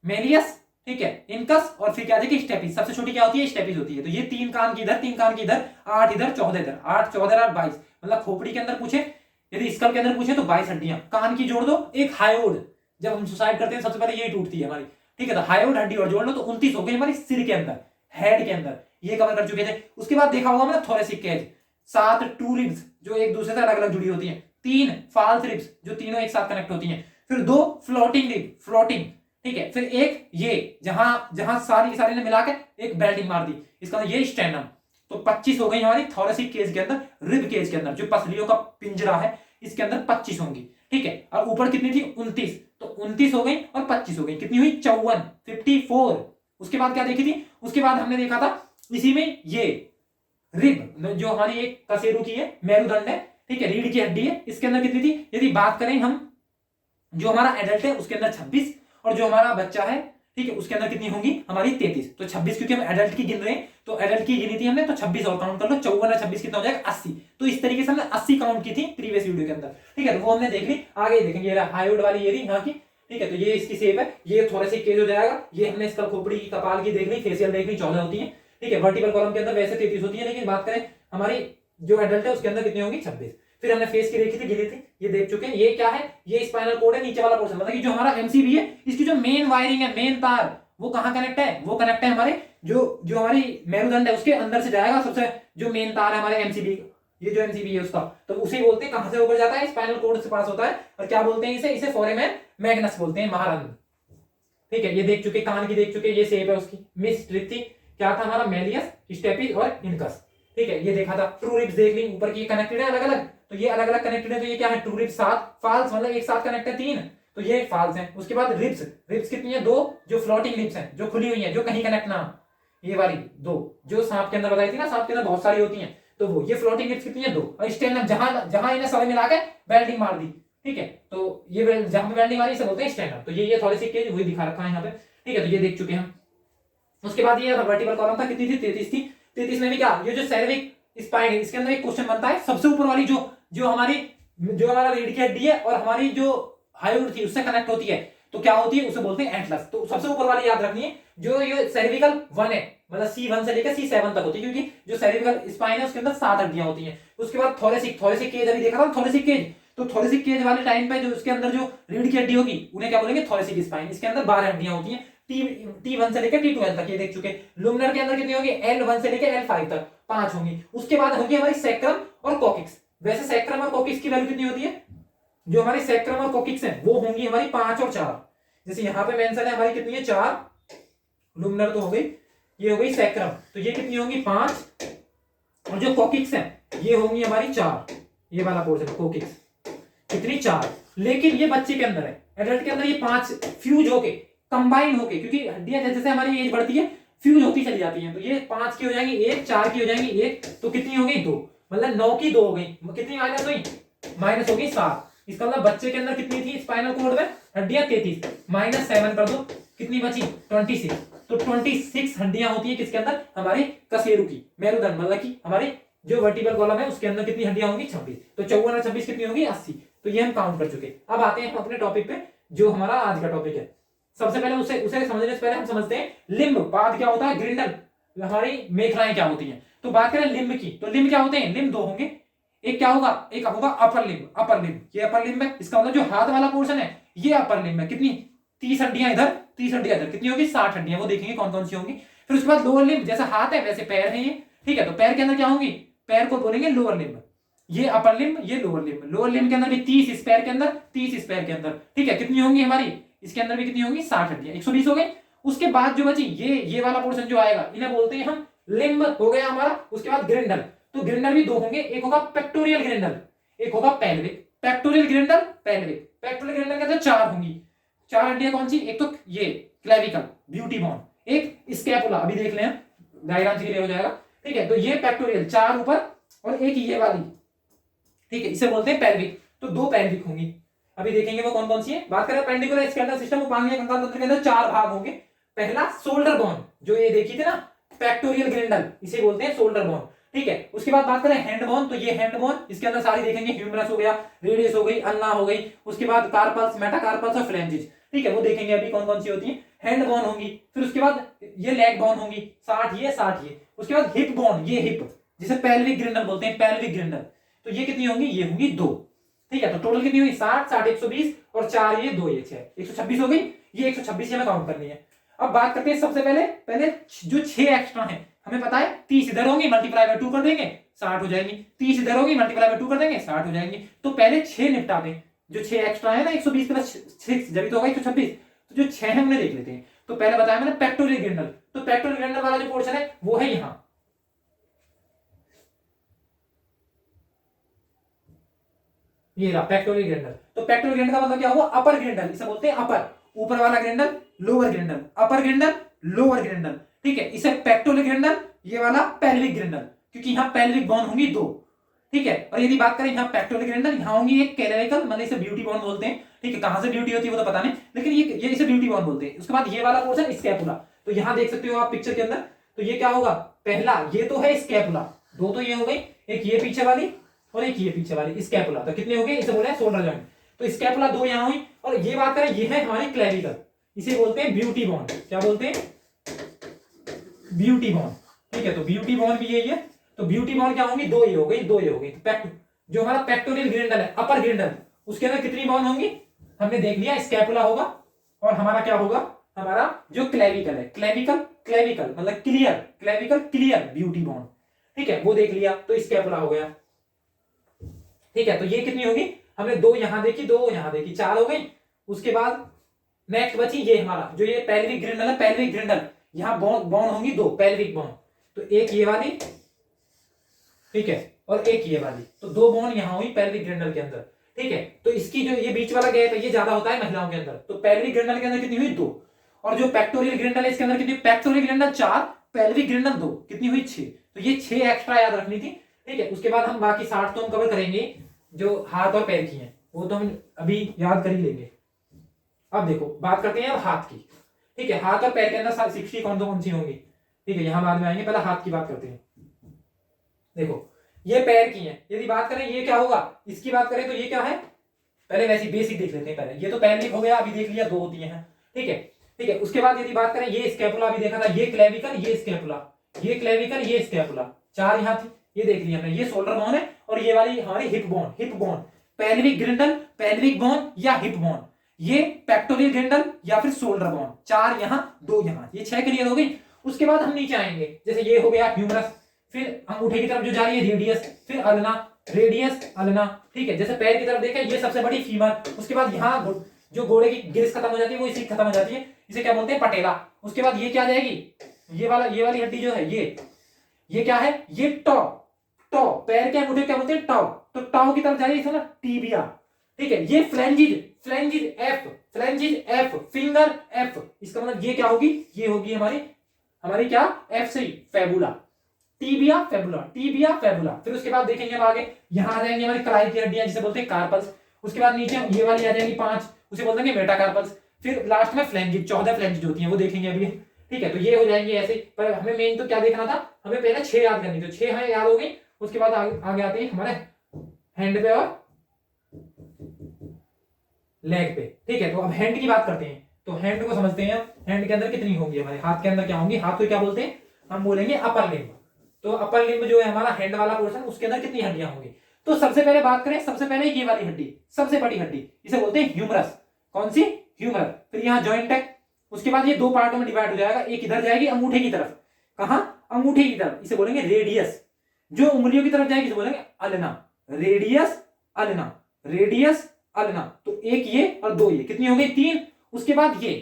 मेलियस, ठीक है, इनकस, और फिर क्या देखिए स्टेपिस, सबसे छोटी क्या होती है, स्टेपिस होती है। तो ये 3 कान की इधर, 3 कान की इधर, 8 इधर 14 इधर, 8 14 8 22, मतलब खोपड़ी के अंदर पूछे, यदि स्कल के अंदर पूछे तो 22 हड्डियां, कान की जोड़ दो, एक हायोड, जब हम सुसाइड करते हैं सबसे पहले यही टूटती है हमारी। ठीक है, तो हायोड हड्डी और जोड़ लो तो 29 हो गई हमारी सिर के अंदर, हेड के अंदर, ये कवर कर चुके थे। उसके बाद देखा होगा हमने थोरेसिक केज, 7 टू रिब्स जो एक दूसरे से अलग अलग जुड़ी होती हैं, 3 फॉल्स रिब्स जो तीनों एक साथ कनेक्ट होती हैं, फिर 2 फ्लोटिंग रिब, फ्लोटिंग, ठीक है, फिर एक ये जहां जहां सारी सारी ने मिलाकर एक बेल्टिंग मार दी, इसका ये स्टेनम। तो 25 हो गई हमारी थोरेसिक केज के अंदर, रिब केज के अंदर जो पसलियों का पिंजरा है इसके अंदर 25 होंगी। ठीक है, और ऊपर कितनी थी, 29, तो 29 हो गई और 25 हो गई, कितनी हुई, 54, 54। उसके बाद क्या देखी थी, उसके बाद हमने देखा था इसी में ये रिब जो हमारी एक कसेरू की है, मेरुदंड है, ठीक है, रीढ़ की हड्डी है, इसके अंदर कितनी थी, यदि बात करें हम जो हमारा एडल्ट है उसके अंदर 26, और जो हमारा बच्चा है, ठीक है, उसके अंदर कितनी होंगी हमारी 33। तो 26 क्योंकि हम एडल्ट की गिन रहे हैं, तो एडल्ट की गिनी थी हमने, तो 26 और काउंट कर लो, 54 और 26 कितना हो जाएगा, 80। तो इस तरीके से हमने 80 काउंट की थी प्रीवियस वीडियो के अंदर। ठीक है, तो वो हमने देख ली, आगे देखेंगे, ये हायोड वाली ये रही यहाँ की। ठीक है, तो ये इसकी शेप है, ये थोरेसिक केज हो जाएगा, ये हमने इसका खोपड़ी की, कपाल की देख ली, फेशियल देख ली, 14 होती है। ठीक है, वर्टिकल कॉलम के अंदर वैसे 33 होती है, लेकिन बात करें हमारी जो एडल्ट है उसके अंदर कितनी होंगी, 26। फिर हमने फेस की देखी थी, गिनी थी, ये देख चुके हैं। ये क्या है, ये स्पाइनल कोड है, नीचे वाला पोर्शन, मतलब कि जो हमारा एमसीबी है इसकी जो मेन वायरिंग है, मेन तार, वो कहां कनेक्ट है, वो कनेक्ट है हमारे जो हमारी मेरुदंड है उसके अंदर से जाएगा, सबसे जो मेन तार है हमारे एमसीबी, ये जो एमसीबी है उसका, तो उसे बोलते हैं, कहां से होकर जाता है, स्पाइनल कोड से पास होता है, और क्या बोलते हैं इसे फोरेमेन मैग्नस बोलते हैं, महारंध्र। ठीक है, ये देख चुके, कान की देख चुके, ये शेप है उसकी, मिस ट्रिक थी, क्या था हमारा, मेलियस, स्टेपिस और इनकस। ठीक है, ये देखा था। ट्रू रिब्स देख ली, ऊपर की कनेक्टेड है अलग अलग, तो ये अलग अलग कनेक्टेड है, तो ये क्या है, ट्रू रिब्स 7, फॉल्स मतलब एक साथ कनेक्ट है 3, तो ये फॉल्स है। उसके बाद रिब्स, रिब्स कितनी है, 2, जो फ्लोटिंग रिब्स हैं, जो खुली हुई हैं, जो कहीं कनेक्ट ना, ये वाली 2, जो सांप के अंदर बताई थी ना, सांप के अंदर बहुत सारी होती हैं, तो वो ये फ्लोटिंग रिब्स कितनी है, 2, और स्टेनम जहां जहां इन्हें सभी मिला के बेल्टिंग मार दी। ठीक है, तो ये जहां पे बेल्टिंग मारी इसे बोलते हैं स्टेनम। तो ये थोरेसिक केज वही दिखा रखा है यहाँ पे। ठीक है, तो ये देख चुके हम। उसके बाद ये वर्टिकल कॉलम था, कितनी थी, 33 थी। 33 में भी क्या, ये जो सेरेविक स्पाइन है, इसके अंदर एक क्वेश्चन बनता है, सबसे ऊपर वाली जो जो हमारा रीढ़ की हड्डी है और हमारी जो हायोड थी उससे कनेक्ट होती है, तो क्या होती है, उसे बोलते हैं एटलस। तो सबसे ऊपर वाली याद रखनी है, जो ये सेरेविकल 1 है, मतलब C1 से लेकर C7 तक होती है, क्योंकि जो सेरेविकल स्पाइन है उसके अंदर 7 हड्डियां होती हैं। उसके बाद थोरेसिक केज अभी देखा था, थोरेसिक केज, तो थोरेसिक केज वाले टाइम पे जो उसके अंदर जो रीढ़ की हड्डी होगी उन्हें क्या बोलेंगे, थोरेसिक स्पाइन। इसके अंदर 12 हड्डियां होती हैं, T1 से लेकर T12 तक, ये देख चुके। लुमिनर के अंदर कितनी होगी, L1 से लेकर L5 तक 5 होंगी। उसके बाद होगी हमारी सैक्रम और कोकिक्स। वैसे सैक्रम और कोकिक्स की वैल्यू कितनी होती है, जो हमारी सैक्रम और कोकिक्स हैं वो होंगी हमारी 5 और 4। जैसे यहाँ पे मेंशन है हमारी कितनी है, 4, लुमिनर तो हो गई, ये हो गई सैक्रम, तो ये कितनी होंगी, 5, और जो कोकिक्स हैं ये होंगी हमारी 4, ये वाला पोर्शन कोकिक्स कितनी, 4। लेकिन ये बच्चे के अंदर है, एडल्ट के अंदर ये 5 फ्यूज होके, कंबाइन होके, क्योंकि हड्डियां जैसे जैसे हमारी एज बढ़ती है फ्यूज होती चली जाती हैं, तो ये 5 की हो जाएंगी 1, 4 की हो जाएंगी 1, तो कितनी हो गई, 2, मतलब 9 की 2 हो गई, कितनी माइनस हुई, माइनस हो गई 7। इसका मतलब बच्चे के अंदर कितनी थी स्पाइनल कोड में हड्डियां, 33, माइनस 7 कर दो, कितनी बची, 26। तो 26 हड्डियां होती है किसके अंदर, हमारी कसेरू की, मेरुदंड, मतलब की हमारी जो वर्टिकल कॉलम है उसके अंदर कितनी हड्डियां होंगी, 26। तो 54 और 26 कितनी होगी, 80। तो ये हम काउंट कर चुके। अब आते हैं हम अपने टॉपिक पे, जो हमारा आज का टॉपिक है। सबसे पहले उसे समझने से पहले हम समझते हैं लिम्ब, बाद क्या होता है, ग्रिंडल, हमारी मेखलाएं क्या होती हैं। तो बात करें लिम्ब की, तो लिम्ब क्या होते हैं, लिम्ब 2 होंगे, एक क्या होगा, एक होगा अपर लिम्ब, ये अपर लिम्ब है, इसका मतलब जो हाथ वाला पोर्शन है ये अपर लिम्ब है, कितनी, 30 हड्डियां इधर, 30 हड्डियां इधर, कितनी होगी, 60 हड्डियां, वो देखेंगे कौन कौन सी होंगी। फिर उसके बाद लोअर लिम्ब, जैसे हाथ है वैसे पैर है ये, ठीक है, तो पैर के अंदर क्या होंगी, पैर को बोलेंगे लोअर लिम्ब, ये अपर लिम्ब, ये लोअर लिम्ब। लोअर लिम्ब के अंदर भी 30 इस पैर के अंदर, 30 इस पैर के अंदर, ठीक है, कितनी होंगी हमारी, इसके अंदर भी कितनी होंगी, 60 हड्डियां, 120 हो गई। उसके बाद जो बची ये वाला पोर्शन जो आएगा इन्हें बोलते हैं हम लिम्ब, हो गया हमारा। उसके बाद ग्रिंडल, तो ग्रिंडल भी 2 होंगे, एक होगा पेक्टोरियल ग्रिंडल, एक होगा pelvic. Pectoral girdle, pelvic. Pectoral girdle के अंदर 4 होंगी, 4 हड्डियां कौन सी, एक तो ये क्लेविकल, ब्यूटी बोन, एक स्कैपुला, अभी देख लें डायग्राम से क्लियर हो जाएगा, ठीक है। तो ये पेक्टोरियल 4 ऊपर और एक ये वाली, ठीक है, इसे बोलते हैं पेल्विक। तो 2 पेल्विक होंगी, अभी देखेंगे वो कौन कौन सी है। बात करें पेंडिकुलर स्केलेटल सिस्टम, उपांगीय कंकाल तंत्र के अंदर 4 भाग होंगे। पहला शोल्डर बोन, जो ये देखी थी ना पेक्टोरियल ग्रिंडल, इसे बोलते हैं शोल्डर बोन। ठीक है। उसके बाद बात करें हैंड बोन, तो ये हैंड बोन, इसके अंदर सारी देखेंगे, ह्यूमरस हो गया, रेडियस हो गई, अल्ना हो गई, उसके बाद कार्पल्स, मेटाकार्पल्स और फ्लैंजेस, ठीक है, वो देखेंगे अभी कौन कौन सी होती है। हैंड बोन होंगी, फिर उसके बाद ये लेग बोन होंगी, 60 ये 60 ये, उसके बाद हिप बोन, ये हिप जिसे पेल्विक ग्रिंडल बोलते हैं, पेल्विक ग्रिंडल, तो ये कितनी होंगी, ये होंगी 2, ठीक है। तो टोटल कितनी हुई 60 60 120 और 4 ये 2 ये 6 126 हो गई, ये 126 हमें काउंट करनी है। अब बात करते हैं सबसे पहले जो 6 एक्स्ट्रा है, हमें पता है 30 इधर होंगी, मल्टीप्लाई बाय 2 कर देंगे 60 हो जाएंगी, 30 इधर होगी, मल्टीप्लाई बाय 2 कर देंगे 60 हो जाएंगी। तो पहले 6 निपटा दें, जो 6 एक्स्ट्रा है ना 120 प्लस 6 जब तो होगा 126, तो जो 6 है उन्हें देख लेते हैं। तो पहले बताया मैंने पेक्टोरियल ग्रिंडल, तो पेक्टोरियल ग्रिंडल वाला जो पोर्शन है वो है यहां, ये रहा पेक्टोरियल ग्रिंडल। तो पेक्टोरियल ग्रिंडल का मतलब क्या हुआ, अपर ग्रिंडल, इसे बोलते हैं अपर, ऊपर वाला ग्रिंडल, लोअर ग्रिंडल, अपर ग्रिंडल, लोअर ग्रिंडल, ठीक है। इसे पेक्टोरियल ग्रिंडल, ये वाला पेल्विक ग्रिंडल, क्योंकि यहाँ पेल्विक बोन होंगी 2, ठीक है। और यदि बात करें यहाँ पेक्टोरियल ग्रिंडल, यहाँ होंगी एक क्लेविकल, मतलब इसे ब्यूटी बोन बोलते हैं, ठीक है। कहां से ब्यूटी होती है वो तो पता नहीं, लेकिन ये इसे ब्यूटी बोन बोलते हैं। उसके बाद ये वाला पोर्शन स्कैपुला, तो यहाँ देख सकते हो आप पिक्चर के अंदर, तो ये क्या होगा, पहला ये तो है स्कैपुला, 2 तो ये हो गई, एक ये पीछे वाली और एक ये पीछे वाली स्कैपुला, तो कितने हो गए, इसे बोले शोल्डर जॉइंट, तो स्कैपुला 2 यहाँ हुई। और ये बात करें, ये है हमारी क्लेविकल, इसे बोलते हैं ब्यूटी बोन, क्या बोलते हैं, ब्यूटी बोन, ठीक है। तो ब्यूटी बोन भी यही है, तो ब्यूटी बोन क्या होंगी, 2 ये हो गई, 2 ये हो गई। जो हमारा पेक्टोरियल ग्रिंडल है, अपर ग्रिंडल, उसके अंदर कितनी बोन होंगी, हमने देख लिया, स्कैपुला होगा, और हमारा क्या होगा, हमारा जो क्लेविकल है, क्लेविकल मतलब clear, clavicle clear beauty bone, ठीक है, वो देख लिया, तो स्कैपुला हो गया, ठीक है। तो ये कितनी होगी, हमने 2 यहां देखी, 2 यहां देखी, 4 हो गई। उसके बाद नेक्स्ट बची ये हमारा जो ये पेल्विक ग्रिंडल है, पेल्विक ग्रिंडल, यहां बोन होंगी 2 पेल्विक बोन, तो एक ये वाली, ठीक है, और एक ये वाली, तो 2 बोन यहां हुई पेल्विक ग्रिंडल के अंदर, ठीक है। तो इसकी जो ये बीच वाला गैप है ये ज्यादा होता है महिलाओं के अंदर, तो पेल्विक ग्रिंडल के अंदर कितनी हुई 2, और जो पेक्टोरियल ग्रिंडल है इसके अंदर कितनी, पेक्टोरियल ग्रिंडल 4, पेल्विक ग्रिंडल 2, कितनी हुई 6, तो ये 6 एक्स्ट्रा याद रखनी थी, ठीक है। उसके बाद हम बाकी 60 तो हम कवर करेंगे, जो हाथ और पैर की हैं वो तो हम अभी याद कर ही लेंगे। अब देखो बात करते हैं अब हाथ की, ठीक है, हाथ और पैर के अंदर 60 कौन सी होंगी, ठीक है, यहां बाद में आएंगे, पहले हाथ की बात करते हैं। देखो ये पैर की है, यदि बात करें ये क्या होगा, इसकी बात करें तो ये क्या है, पहले वैसी बेसिक देख लेते हैं, पहले ये तो पेल्विक हो गया, अभी देख लिया 2 होती है, ठीक है, ठीक है। उसके बाद यदि बात करें ये स्कैपुला, अभी देखा था, ये क्लेविकल, ये स्कैपुला, ये क्लेविकल, ये स्कैपुला, 4 यहां थी, ये देख लिया हमने, ये शोल्डर बोन है, और ये वाली हमारी hip bone, pelvic girdle, pelvic bone या हिप बोन, ये पेक्टोरियल ग्रिंडल या फिर शोल्डर बोन, 4 यहां 2 यहां, ये 6 क्लियर हो गई। उसके बाद हम नीचे आएंगे, जैसे ये हो गया ह्यूमरस, फिर अंगूठे की तरफ जो जा रही है रेडियस, फिर अल्ना, रेडियस अल्ना, ठीक है। जैसे पैर की तरफ देखें, ये सबसे बड़ी फीमर, उसके बाद यहाँ जो घोड़े की गिरिस खत्म हो जाती है वो इसी खत्म हो जाती है, इसे क्या बोलते हैं, पटेला। उसके बाद ये क्या जाएगी, ये वाली हड्डी जो है, ये क्या है, ये टॉ, पैर के अंगूठे क्या बोलते हैं, टॉ, तो टॉ की तरफ जा रही है ना टीबिया, ठीक है। ये फ्लैंजिज एफ, फिंगर एफ, इसका मतलब ये क्या होगी, ये होगी हमारी क्या, एफ से फेबुला, टीबिया फेबुला। फिर उसके बाद देखेंगे अब आगे, यहां आ जाएंगे हमारी कलाई की हड्डियां जिसे बोलते हैं कार्पल्स। उसके बाद नीचे ये वाली आ जाएंगी 5, उसे बोलते हैं मेटाकार्पल्स। फिर लास्ट में फ्लैंजिज, 14 फ्लैंजिज होती हैं, वो देखेंगे अभी, ठीक है। तो ये हो जाएंगे ऐसे, पर हमें मेन तो क्या देखना था, हमें पहले 6 याद करनी, तो 6 हमें याद हो गई। उसके बाद आगे आते हैं हमारे हैंड पे और लेग पे, ठीक है। तो अब हैंड की बात करते हैं, तो हैंड को समझते हैं। हैंड के अंदर कितनी होंगी, हमारे हाथ के अंदर क्या होंगी, हाथ को क्या बोलते हैं, हम बोलेंगे अपर लिम्ब। तो अपर लिम्ब जो है हमारा हैंड वाला पोर्शन, उसके अंदर कितनी हड्डियां होंगी। तो सबसे पहले बात करें, सबसे पहले ये वाली हड्डी, सबसे बड़ी हड्डी, इसे बोलते हैं ह्यूमरस। कौन सी, ह्यूमरस। फिर यहाँ जॉइंट है, उसके बाद ये 2 पार्टों में डिवाइड हो जाएगा, एक इधर जाएगी अंगूठे की तरफ, कहां, अंगूठे की तरफ, इसे बोलेंगे रेडियस। जो उंगलियों की तरफ जाएगी इसे बोलेंगे अल्ना, रेडियस अल्ना। तो एक ये और 2 ये, कितनी हो गई, 3। उसके बाद ये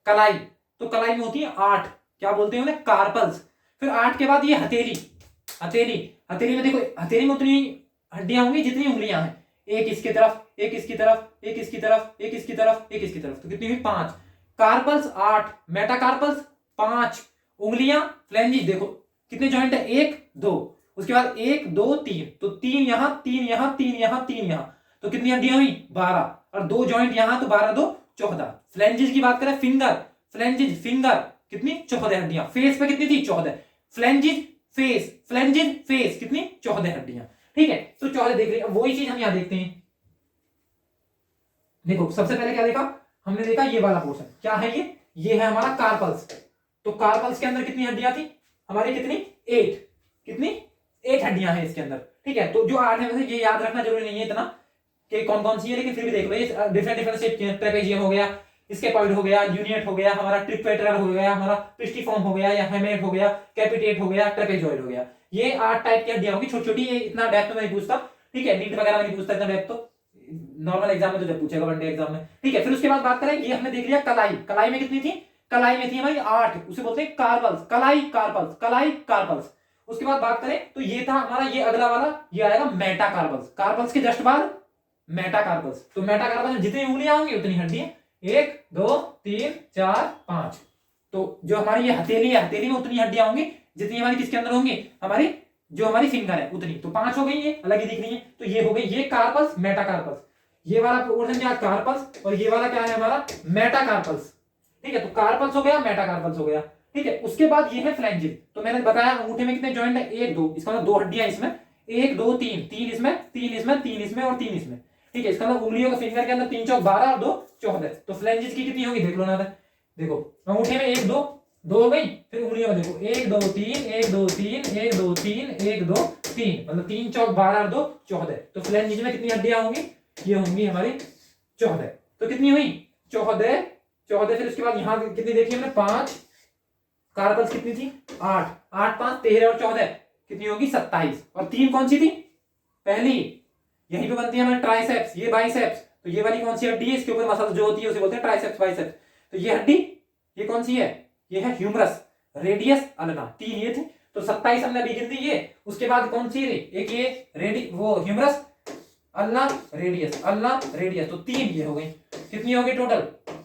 कलाई, तो कलाई में होती है 8, क्या बोलते हैं उन्हें, कार्पल्स। फिर 8 के बाद ये हथेली में देखो, हथेली में उतनी हड्डियां होंगी जितनी उंगलियां हैं, एक इसकी तरफ, एक इसकी तरफ, एक इसकी तरफ, एक इसकी तरफ, एक इसकी तरफ, तो कितनी हुई, 5। कार्पल्स 8, मेटाकार्पल्स 5, उंगलियां, फ्लैंजिज देखो कितने जॉइंट है, 1 2, उसके बाद 1 2 3, तो 3 यहां, 3 यहां, 3 यहां, 3 यहां, तो कितनी हड्डियां हुई, 12, और 2 जॉइंट यहां, तो 12 2 14। फ्लैंजिज की बात करें, फिंगर कितनी, 14 हड्डियां। फेस पे कितनी थी, 14। फ्लैंजिज फेस, फ्लेंजेस, फेस, कितनी 14 हड्डियां। ठीक है, तो 14 देख रहे हैं। वही चीज हम यहां देखते हैं। देखो सबसे पहले क्या देखा हमने, देखा ये वाला पोर्शन क्या है, ये है हमारा कार्पल्स। तो कार्पल्स के अंदर कितनी हड्डियां थी हमारी, कितनी 8, कितनी 8 हड्डियां हैं इसके अंदर। ठीक है, तो जो 8 है वैसे ये याद रखना जरूरी नहीं है इतना कि कौन कौन सी है, लेकिन फिर भी देख लो ये डिफरेंट डिफरेंट शेप के, ट्रेपेजियम हो गया, स्केपॉइड हो गया, यूनिएट हो गया, हमारा ट्रिक्वेटर हो गया, हमारा पिस्टिफॉर्म हो गया, या हेमेट हो गया, कैपिटेट हो गया, ट्रेपेजॉइड हो गया। ये 8 टाइप की हड्डियां होगी, छोटी छोटी। ये इतना डेप्थ में नहीं पूछता, ठीक है, नीट वगैरह में नहीं पूछता इतना डेप्थ, तो नॉर्मल एग्जाम में तो जब पूछेगा वनडे एग्जाम में। ठीक है, फिर उसके बाद बात करें, ये हमने देख लिया कलाई। कलाई में कितनी थी, कलाई में थी हमारी 8, उसे बोलते हैं कार्पल्स, कलाई कार्पल्स, कलाई कार्पल्स। उसके बाद बात करें तो ये था हमारा, ये अगला वाला ये आएगा मेटाकार्पल्स। कार्पल्स के जस्ट बाद मेटाकार्पल्स। तो मेटाकार्पल्स में जितनी उंगलियां होंगी उतनी हड्डियां, 1 2 3 4 5। तो जो हमारी ये हथेली है, हथेली में उतनी हड्डियां होंगी जितनी हमारी किसके अंदर होंगी, हमारी जो हमारी फिंगर है उतनी। तो 5 हो गई, ये अलग ही दिख रही है। तो ये हो गई ये कार्पल्स, मेटाकार्पल्स। ये वाला पोर्शन क्या कार्पल्स, और ये वाला क्या है हमारा मेटाकार्पल्स। ठीक है, तो कार्पल्स हो गया, मेटाकार्पल्स हो गया। ठीक है, उसके बाद ये है फ्लैंजिल। तो मैंने बताया अंगूठे में कितने जॉइंट है, 1 2, इसका मतलब 2 हड्डियां इसमें, 1 2 3, 3 इसमें, 3 इसमें, 3 इसमें और 3 इसमें। ठीक है, इसका मतलब उंगलियों के फिंगर के अंदर 3 चौक 12 और 2 14। तो फ्लैंजिस की कितनी होगी देख लो ना, देखो अंगूठे में 1 2 2 हो गई, फिर उंगलियों में देखो 1 2 3 1 2 3 1 2 3 1 2 3, मतलब 3 चौक 12 और 2 14। तो फ्लैंजिस में कितनी हड्डियां होंगी, ये होंगी हमारी 14। तो कितनी हुई 14 14। फिर उसके बाद यहां कितनी देखी हमने 5। कार्पल्स कितनी थी 8, 8 5 13 और 14 कितनी होगी 27। और 3 कौन सी थी, पहली यहीं पे बनती है हमारे ट्राइसेप्स, ये बाइसेप्स। तो ये वाली कौन सी हड्डी है, इसके ऊपर मसल जो होती है उसे बोलते हैं ट्राइसेप्स बाइसेप्स। तो ये हड्डी ये कौन सी है, ये है ह्यूमरस, रेडियस, अल्ना। 3 ये थे, तो 27 हमने अभी गिन दी ये। उसके बाद कौन सी है, एक ये वो humerus, ulna, radius, ulna, radius. तो 3 ये हो गई। कितनी हो गई टोटल,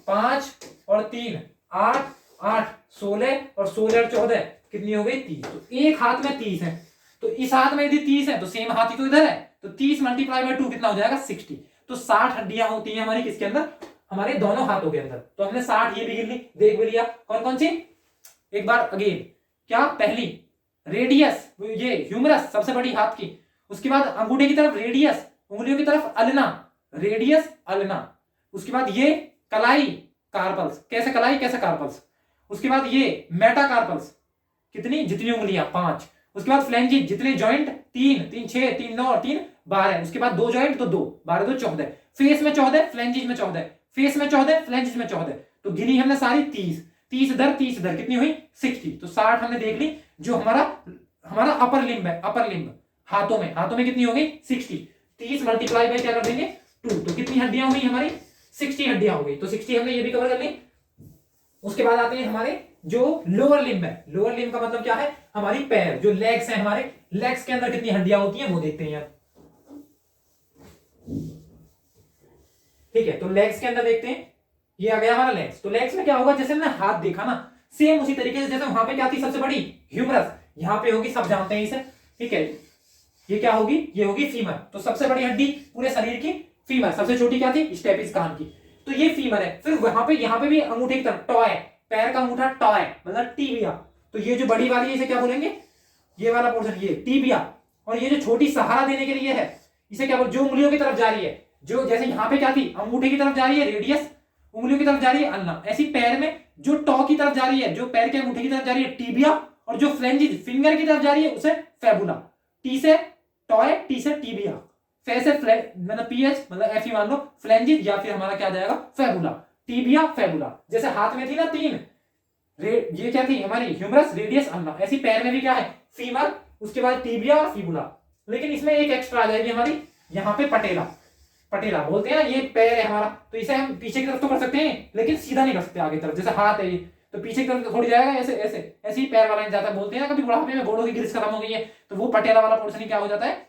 5 और 3 8 8 16 और 16 और 14 कितनी हो गई 30। तो एक हाथ में 30 है, तो इस हाथ में यदि 30 है तो सेम हाथ ही तो इधर है, तो 30 मल्टीप्लाई बाय 2 कितना हो जाएगा 60। तो 60 हड्डियां होती है हमारी किसके अंदर, हमारे दोनों हाथों के अंदर। तो हमने 60 ये भी गिन ली, देख भी लिया कौन कौन सी। एक बार अगेन, क्या पहली रेडियस, ये ह्यूमरस सबसे बड़ी हाथ की। उसके बाद अंगूठे की तरफ रेडियस, उंगलियों की तरफ अल्ना, रेडियस अल्ना। उसके बाद ये कलाई कार्पल्स, कैसे कलाई कैसे कार्पल्स। उसके बाद ये मेटाकार्पल्स, कितनी जितनी उंगलियां 5। उसके बाद फ्लैंजिस, जितने जॉइंट 3 3 6 3 9 और 3 12। उसके बाद 2 जॉइंट तो 2 12 2 14। फेस में 14, फ्लैंजिस में 14, फेस में 14, फ्लैंजिस में 14। तो गिनी हमने सारी 30 30 इधर 30 इधर, कितनी हुई 60। तो 60 हमने देख ली। जो हमारा हमारा अपर लिम्ब है, अपर लिम्ब हाथों में कितनी हो गई 60। 30 मल्टीप्लाई बाय क्या कर देंगे 2। तो कितनी हड्डियां हुई हमारी 60 हड्डियां हो गई। तो 60 हमने ये भी कवर कर ली। उसके बाद आते हैं हमारे जो लोअर लिम्ब है। लोअर लिम्ब का मतलब क्या है, हमारी पैर, जो लेग्स है हमारे, लेग्स के अंदर कितनी हड्डियां होती हैं वो देखते हैं आप। ठीक है, तो लेग्स के अंदर देखते हैं, ये आ गया हमारा लेग्स। तो लेग्स में क्या होगा, जैसे हमने हाथ देखा ना, सेम उसी तरीके से जैसे वहां पे क्या थी सबसे बड़ी ह्यूमरस, यहां पे होगी, सब जानते हैं इसे। ठीक है, ये क्या होगी, ये होगी फीमर। तो सबसे बड़ी हड्डी पूरे शरीर की फीमर, सबसे छोटी क्या थी स्टेपिस कान की। तो ये फीमर है। फिर वहां पे यहां पे भी अंगूठे की तरफ टॉय, पैर का अंगूठा टॉय मतलब टीबिया। तो ये जो बड़ी वाली है इसे क्या बोलेंगे, ये वाला पोर्शन ये टीबिया। और ये जो छोटी सहारा देने के लिए है इसे क्या बोल, जो उंगलियों की तरफ जा रही है, जो जैसे यहां पे क्या थी अंगूठे की तरफ जा रही है रेडियस, उंगलियों की तरफ जा रही है अल्ना। ऐसी पैर में जो टॉ की तरफ जा रही है, जो पैर के अंगूठे की तरफ जा रही है टीबिया, और जो फ्लेंजिस फिंगर की तरफ जा रही है उसे फेबुला। टी से टॉय, टी से टीबिया, फे से मतलब पीएच मतलब एफ ही मान लो, फ्लेंजिस, या फिर हमारा क्या जाएगा फेबुला, टीबिया फेबुला। जैसे हाथ में थी ना 3, ये क्या थी हमारी ह्यूमरस, रेडियस, अल्ना। ऐसी पैर में भी क्या है फीमर, उसके बाद टीबिया और फीबुला। लेकिन इसमें एक एक्स्ट्रा आ जाएगी हमारी, यहाँ पे पटेला। पटेला बोलते हैं ना, ये पैर है हमारा, तो इसे हम पीछे की तरफ तो कर सकते हैं लेकिन सीधा नहीं कर सकते आगे तरफ। जैसे हाथ है ये, तो पीछे की तरफ थोड़ी जाएगा, ऐसे ऐसे ऐसे ही पैर वाला जाता है। बोलते हैं ना कभी बुढ़ापे में घोड़ों की ग्रीस खत्म हो गई है, तो वो पटेला वाला पोर्शन क्या हो जाता है,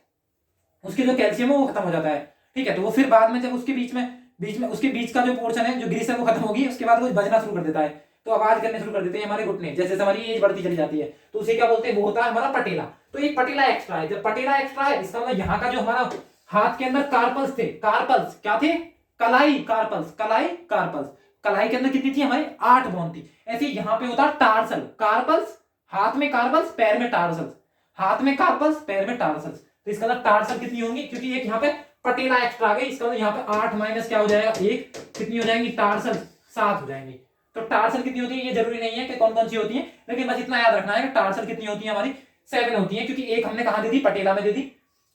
उसकी जो कैल्शियम है वो खत्म हो जाता है। ठीक है, तो वो फिर बाद में जब उसके बीच में उसके बीच का जो पोर्शन है, जो ग्रीस है वो खत्म होगी, उसके बाद वो बजना शुरू कर देता है, तो आवाज करने शुरू कर देते हैं हमारे घुटने, जैसे जैसे हमारी एज बढ़ती चली जाती है। तो उसे क्या बोलते हैं, वो होता है हमारा पटेला। तो एक पटेला एक्स्ट्रा है। जब पटेला एक्स्ट्रा है इसका मतलब यहाँ का जो हमारा हाथ के अंदर कार्पल्स थे, कार्पल्स क्या थे, कलाई कार्पल्स, कलाई कार्पल्स। कलाई के अंदर कितनी थी हमारी 8 बोन थी। ऐसे यहाँ पे होता है टार्सल, कार्पल्स हाथ में, कार्पल्स पैर में टार्सल्स। हाथ में कार्पल्स, पैर में टार्सल्स। तो इसका मतलब टार्सल कितनी होंगी, क्योंकि एक यहाँ पे पटेला एक्स्ट्रा आ गई, इसका मतलब यहाँ पे 8 माइनस क्या हो जाएगा, 1, कितनी हो जाएंगी टार्सल, 7 हो जाएंगी। तो टार्सल कितनी होती है ये जरूरी नहीं है कि कौन कौन सी होती है, लेकिन बस इतना याद रखना है कि टार्सल कितनी होती है हमारी 7 होती है, क्योंकि एक हमने कहा दी थी, पटेला में दी थी।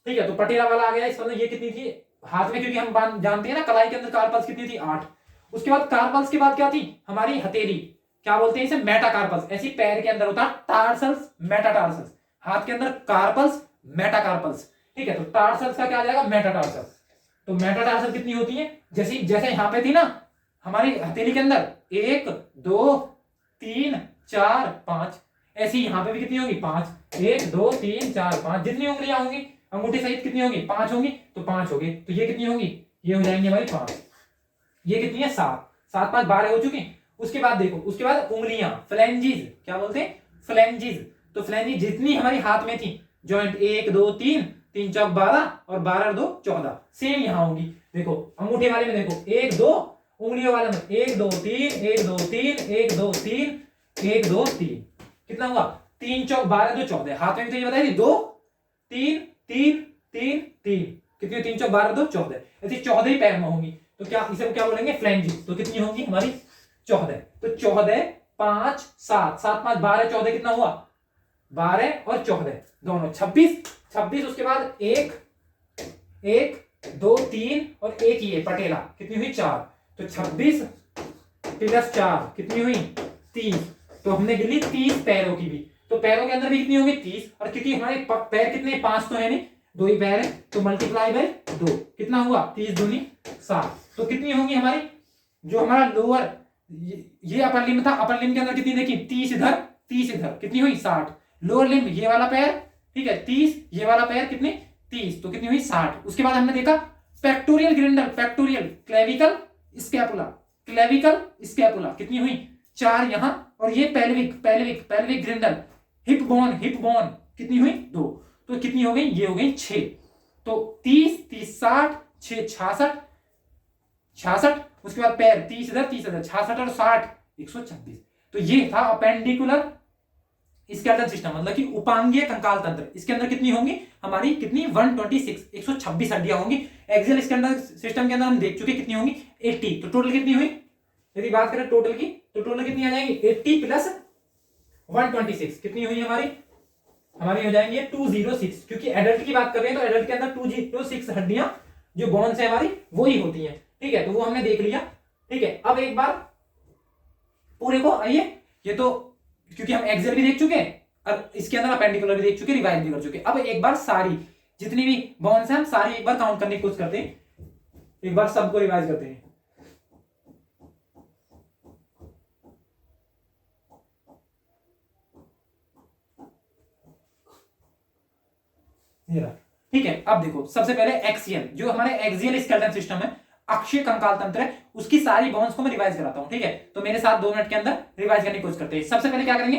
ठीक है, तो पटेला वाला आ गया, इसका मतलब ये कितनी थी हाथ में, क्योंकि हम जानते हैं ना कलाई के अंदर कार्पल्स कितनी थी 8। उसके बाद कार्पल्स के बाद क्या थी हमारी हथेली, क्या बोलते हैं इसे, मेटाकार्पल्स। ऐसी पैर के अंदर होता है टार्सल्स, मेटाटार्सल्स। हाथ के अंदर कार्पल्स, मेटाकार्पल्स। ठीक है, तो टार्सल्स का क्या आ जाएगा, मेटाटार्सल्स। तो मेटाटार्सल कितनी होती है, जैसे जैसे यहां पे थी ना हमारी हथेली के अंदर 1 2 3 4 5, ऐसी यहां पे भी कितनी होगी 5, 1 2 3 4 5, जितनी उंगलियां होंगी अंगूठी सहित कितनी होगी 5 होंगी, तो 5 होगी। तो ये कितनी होगी, ये हो जाएंगे हमारी 5। ये कितनी है 7, 7 5 12 हो चुकी। उसके बाद देखो, उसके बाद उंगलियां, फ्लैंजिज, क्या बोलते हैं फ्लैंजिज। तो फ्लैंजिज जितनी हमारी हाथ में थी जॉइंट 1 2 3, 3 चौक 12 और 12 2 14, सेम यहां होंगी। देखो अंगूठे वाले में देखो 1 2, उंगलियों वाले में 1 2 3 1 2 3 1 2 3 1 2 3, कितना हुआ 3 चौक 12 2 14। हाथ में भी तो ये बताई थी 2 3 3 3 3, कितनी 3 चौक 12 2 14, ऐसी 14 ही पैर में होंगी। तो क्या इसे क्या बोलेंगे फ्लैंजिज। तो कितनी होंगी हमारी 14। तो 14 5 7, 7 5 12 14, कितना हुआ 12 और 14 दोनों 26 26। उसके बाद 1 1 2 3 और 1 ये पटेला, कितनी हुई 4। तो 26 प्लस 4 कितनी हुई 30। तो हमने गिनी 30 पैरों की भी, तो पैरों के अंदर भी कितनी होगी 30। और क्योंकि हमारे पैर कितने 5 तो है नहीं, 2 ही पैर है, तो मल्टीप्लाई बाय 2, कितना हुआ 30 दूनी 7। तो कितनी होंगी हमारी, जो हमारा लोअर ये अपर लिम्ब था, अपर लिम्ब के अंदर कितनी देखी 30 इधर 30 इधर, कितनी हुई 60। लोअर लिम्ब ये वाला पैर, ठीक है 30, ये वाला पैर कितने 30, तो कितनी हुई 60। उसके बाद हमने देखा pectoral girdle, pectoral, clavicle scapula, clavicle scapula, कितनी हुई 4 यहां, और ये pelvic pelvic pelvic girdle, hip bone, hip bone कितनी हुई 2। तो कितनी हो गई, ये हो गई 6। तो 30 30 60 6 66 66। उसके बाद पैर 30 इधर 30 इधर, 66 और 60 126। तो ये था अपेंडिकुलर स्केलेटल सिस्टम, मतलब कि उपांगीय कंकाल तंत्र। इसके अंदर कितनी होंगी हमारी, कितनी 126 126 हड्डियां होंगी। एक्सियल स्केलेटल सिस्टम के अंदर हम देख चुके कितनी होंगी 80। तो टोटल कितनी हुई, यदि बात करें टोटल की, तो टोटल कितनी आ जाएगी 80 प्लस 126, कितनी हुई हमारी हो जाएंगी 206। क्योंकि एडल्ट की बात कर रहे हैं, तो एडल्ट के अंदर 206 हड्डियां जो बोन्स है हमारी वही होती हैं। ठीक है, तो वो हमने देख लिया। ठीक है, अब एक बार पूरे को आइए, ये तो क्योंकि हम एक्सेल भी देख चुके, अब इसके अंदर अपेंडिकुलर भी देख चुके, रिवाइज भी कर चुके। अब एक बार सारी जितनी भी बोन्स हैं हम सारी एक बार काउंट करने की कोशिश करते हैं, एक बार सबको रिवाइज करते हैं। ठीक है, अब देखो सबसे पहले एक्सियल, जो हमारे एक्सियल स्केलेटल सिस्टम है, अक्षीय कंकाल तंत्र है, उसकी सारी बोन्स को मैं रिवाइज कराता हूं। ठीक है, तो मेरे साथ 2 मिनट के अंदर रिवाइज करने की कोशिश करते हैं। सबसे पहले क्या करेंगे,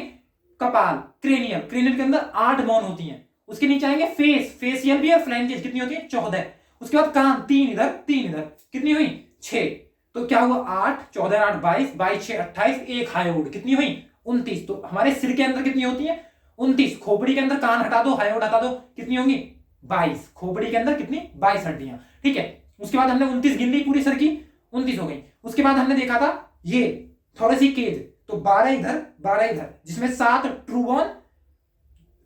कपाल, क्रेनियल, क्रेनियल के अंदर 8 बोन होती हैं। उसके नीचे आएंगे फेस, फेसियल भी और फ्लैंजेस, कितनी होती है 14। उसके बाद कान, 3 इधर 3 इधर, कितनी हुई 6। तो क्या हुआ 8 14 8 22 22 6 28, एक हायोड, कितनी हुई 29। तो हमारे सिर के अंदर कितनी होती है 29। खोपड़ी के अंदर कान हटा दो, हायोड हटा दो, कितनी होंगी 22। खोपड़ी के अंदर कितनी 22 हड्डियां। ठीक है, उसके बाद हमने 29 गिन ली, पूरी सर की 29 हो गई। उसके बाद हमने देखा था ये थोड़ी सी केज, तो 12 इधर 12 इधर, जिसमें 7 ट्रू बोन,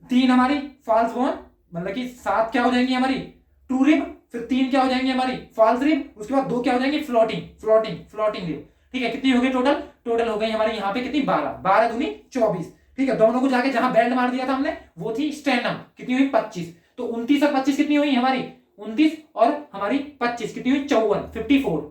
3 हमारी फॉल्स बोन, मतलब कि 7 क्या हो जाएंगी हमारी ट्रू रिब, फिर 3 क्या हो जाएंगी हमारी फॉल्स रिब, उसके बाद 2 क्या हो जाएंगी फ्लोटिंग फ्लोटिंग फ्लोटिंग रिब। ठीक है, कितनी हो गई टोटल, टोटल हो गई हमारी यहाँ पे कितनी 12 12 दूनी 24। ठीक है, दोनों को जाके जहां बेल्ट मार दिया था हमने वो थी स्टेनम, कितनी हुई 25। तो 29 और 25 कितनी हुई हमारी 29, और हमारी 25 कितनी हुई 54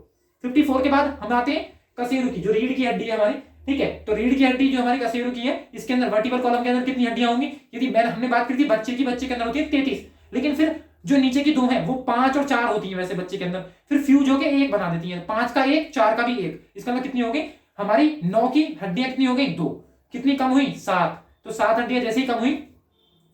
54 के बाद हम आते हैं कसेरू की, जो रीढ़ की हड्डी है हमारी। ठीक है, तो रीढ़ की हड्डी जो हमारी कसेरू की है, इसके अंदर वर्टिबल कॉलम के अंदर कितनी हड्डियां होंगी, यदि हमने बात करी थी बच्चे की, बच्चे के अंदर होती है 33, लेकिन फिर जो नीचे की 2 है वो 5 और 4 होती है वैसे बच्चे के अंदर, फिर फ्यूज होकर 1 बना देती है, 5 का 1 4 का भी 1, इसका मतलब कितनी हो गई हमारी 9 की हड्डियां कितनी हो गई 2, कितनी कम हुई 7। तो 7 हड्डियां जैसे ही कम हुई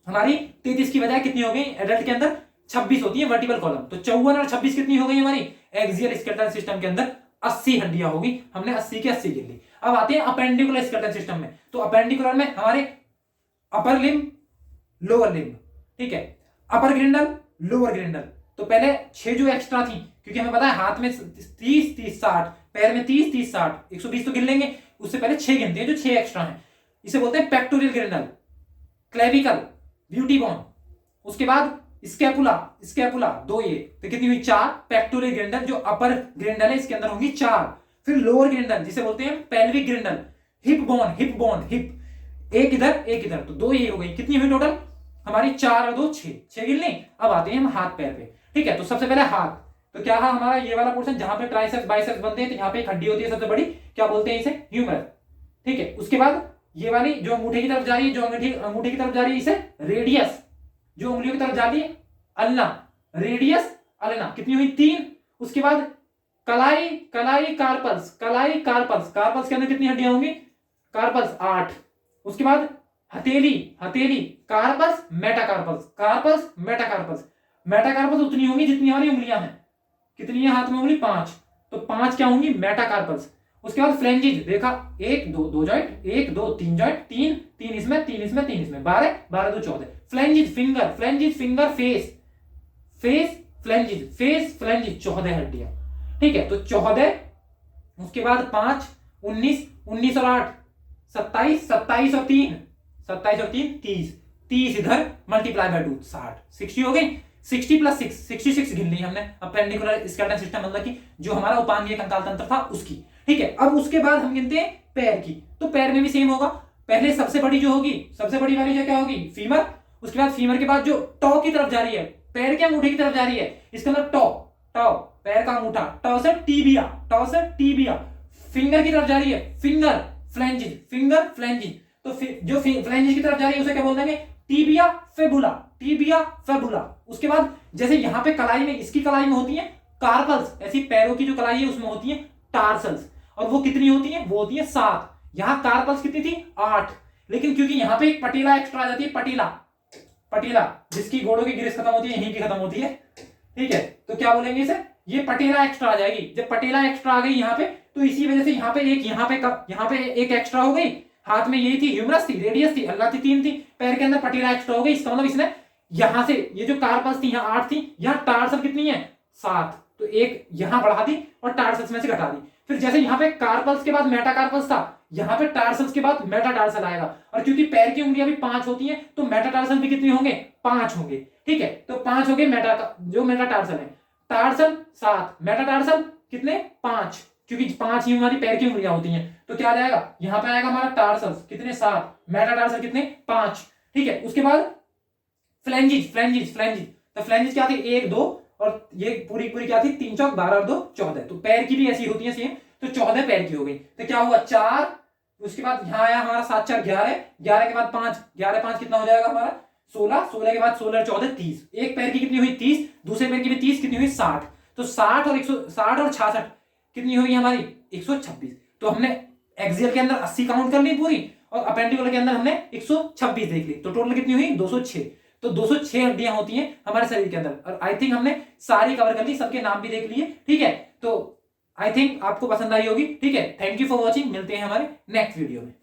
हमारी 33 की बजाय कितनी हो गई एडल्ट के अंदर 26 होती है वर्टिकल कॉलम। तो 54 और 26 कितनी हो गई हमारी एक्सियल स्केलेटल सिस्टम के अंदर 80 हड्डियां होगी, हमने 80 की 80 गिन ली। अब आते हैं अपेंडिकुलर स्केलेटल सिस्टम में। तो अपेंडिकुलर में हमारे अपर लिम्ब लोअर लिम्ब ठीक है। अपर ग्रिंडल, लोअर ग्रिंडल, तो पहले 6 जो एक्स्ट्रा थी, क्योंकि हमें पता है हाथ में 30 30 60, पैर में 30 30 60, 120 तो गिन लेंगे, उससे पहले 6 गिनते हैं जो 6 एक्स्ट्रा हैं। इसे बोलते हैं पेक्टोरियल ग्रिंडल, क्लेविकल, ब्यूटी बोन, उसके बाद स्कैपुला, स्कैपुला 2, ये तो कितनी हुई 4 पेक्टोरियल ग्रिंडल जो अपर ग्रिंडल है इसके अंदर होंगी 4। फिर लोअर ग्रिंडल जिसे बोलते हैं pelvic girdle, hip bone, hip bone, hip, एक इधर एक इधर, तो 2 ये हो गई, कितनी हुई टोटल हमारी 4 और 2 6 गिन लें। अब आते हैं हम हाथ पैर पे, ठीक है। तो सबसे पहले हाथ, तो क्या है हमारा ये वाला पोर्शन जहां पे ट्राइसेप्स बाइसेप्स बनते हैं, तो यहाँ पे एक हड्डी होती है सबसे बड़ी, क्या बोलते हैं इसे, ह्यूमरस, ठीक है। उसके बाद ये वाली जो अंगूठे की तरफ जा रही है, जो अंगूठे की तरफ जा रही है, इसे रेडियस, जो उंगलियों की तरफ जा रही है अल्ना, रेडियस अल्ना, कितनी हुई 3। उसके बाद कलाई, कलाई कार्पल्स, कलाई कार्पल्स, कार्पल्स के अंदर कितनी हड्डियां होंगी, कार्पल्स 8। उसके बाद हथेली, हथेली carpals metacarpals, carpals metacarpals, metacarpals उतनी होंगी जितनी हमारी उंगलियां हैं, कितनी है हाथ में उंगली 5, तो 5 क्या होंगी मेटाकार्पल्स। उसके बाद फ्लेंजिज, देखा 1 2 2 जॉइंट, 1 2 3 जॉइंट, 3 3 इसमें 3 इसमें 3 इसमें, 12 12 2 14। Phalanges finger, phalanges finger, face, face phalanges, face phalanges 14 हड्डियां, ठीक है। तो 14, उसके बाद 5 19, 19 और 8 27, 27 और 3 27 और 3 30, 30 इधर मल्टीप्लाई बाय 2 60, 60 हो गई। 60 प्लस 6 66 गिन ली हमने अपेंडिकुलर स्केलेटन सिस्टम, मतलब कि जो हमारा उपांगीय कंकाल तंत्र था उसकी, ठीक है। अब उसके बाद हम गिनते हैं पैर की, तो पैर में भी सेम होगा। पहले सबसे बड़ी जो होगी, सबसे बड़ी वाली जो क्या होगी, फीमर। उसके बाद फीमर के बाद जो टॉ की तरफ जा रही है, पैर के अंगूठे की तरफ जा रही है, इसके अंदर टॉ, टॉ पैर का अंगूठा, टॉ से टीबिया, टॉ से टीबिया। फिंगर की तरफ जा रही है, फिंगर फ्लेंजिज, फिंगर फ्लेंजिज, तो जो फ्लेंजिज की तरफ जा रही है उसे क्या बोल देंगे, टीबिया फेबुला, टीबिया फेबुला। उसके बाद जैसे यहाँ पे कलाई में, इसकी कलाई में होती है कार्पल्स, ऐसी पैरों की जो कलाई है उसमें होती है टार्सल्स, और वो कितनी होती है, वो होती है 7। यहाँ कार्पल्स कितनी थी 8, लेकिन क्योंकि यहाँ पे एक पटीला एक्स्ट्रा आ जाती है, पटीला, पटीला जिसकी घोड़ों की ग्रीस खत्म होती है यहीं की खत्म होती है, ठीक है। तो क्या बोलेंगे इसे, ये पटीला एक्स्ट्रा आ जाएगी। जब पटीला एक्स्ट्रा आ गई यहाँ पे, तो इसी वजह से यहाँ पे एक, यहाँ पे एक एक्स्ट्रा हो गई। हाथ में यही थी, ह्यूमरस थी, रेडियस थी, अल्ना थी, 3 थी, पैर के अंदर पटीला एक्स्ट्रा हो गई। इसका मतलब इसने यहां से ये जो कार्पल्स थी यहाँ 8 थी, यहाँ टार्सल कितनी है 7, तो एक यहां बढ़ा दी और टार्सल्स में से घटा दी। फिर जैसे यहाँ पे कार्पल्स के बाद मेटाकार्पल्स था, यहाँ पे टार्सल्स के बाद मेटाटार्सल आएगा, और क्योंकि पैर की उंगलियां भी 5 होती हैं, तो मेटाटार्सल भी कितने होंगे 5 होंगे, ठीक है। तो 5 हो गए जो मेटाटार्सल है, टार्सल 7, मेटाटार्सल कितने 5, क्योंकि 5 ही हमारी पैर की उंगलियां होती हैं। तो क्या आ जाएगा, यहाँ पे आएगा हमारा टार्सल्स कितने 7, मेटाटार्सल कितने 5, ठीक है। उसके बाद फ्लेंजिज, फ्लेंजिज, फ्लेंजिज, तो फ्लेंजिज क्या थी 1 2, और ये पूरी पूरी क्या थी 3 चौक 12 और 2 14। तो पैर की भी ऐसी होती है सेम, तो 14 पैर की हो गई। तो क्या हुआ 4, उसके बाद यहाँ आया हमारा 7 4 11, 11 के बाद 5, 11 5 कितना हो जाएगा हमारा 16, 16 के बाद 16 14 30। एक पैर की कितनी हुई 30, दूसरे पैर की भी 30, कितनी हुई 60। तो 60 और 160 और 66 कितनी हुई हमारी 126। तो हमने एक्सियल के अंदर 80 काउंट कर ली पूरी, और अपेंडिकुलर के अंदर हमने 126 देख ली, तो टोटल कितनी हुई 206। तो 206 हड्डियां होती हैं हमारे शरीर के अंदर, और आई थिंक हमने सारी कवर कर ली, सबके नाम भी देख लिए, ठीक है। तो आई थिंक आपको पसंद आई होगी, ठीक है। थैंक यू फॉर वॉचिंग, मिलते हैं हमारे नेक्स्ट वीडियो में।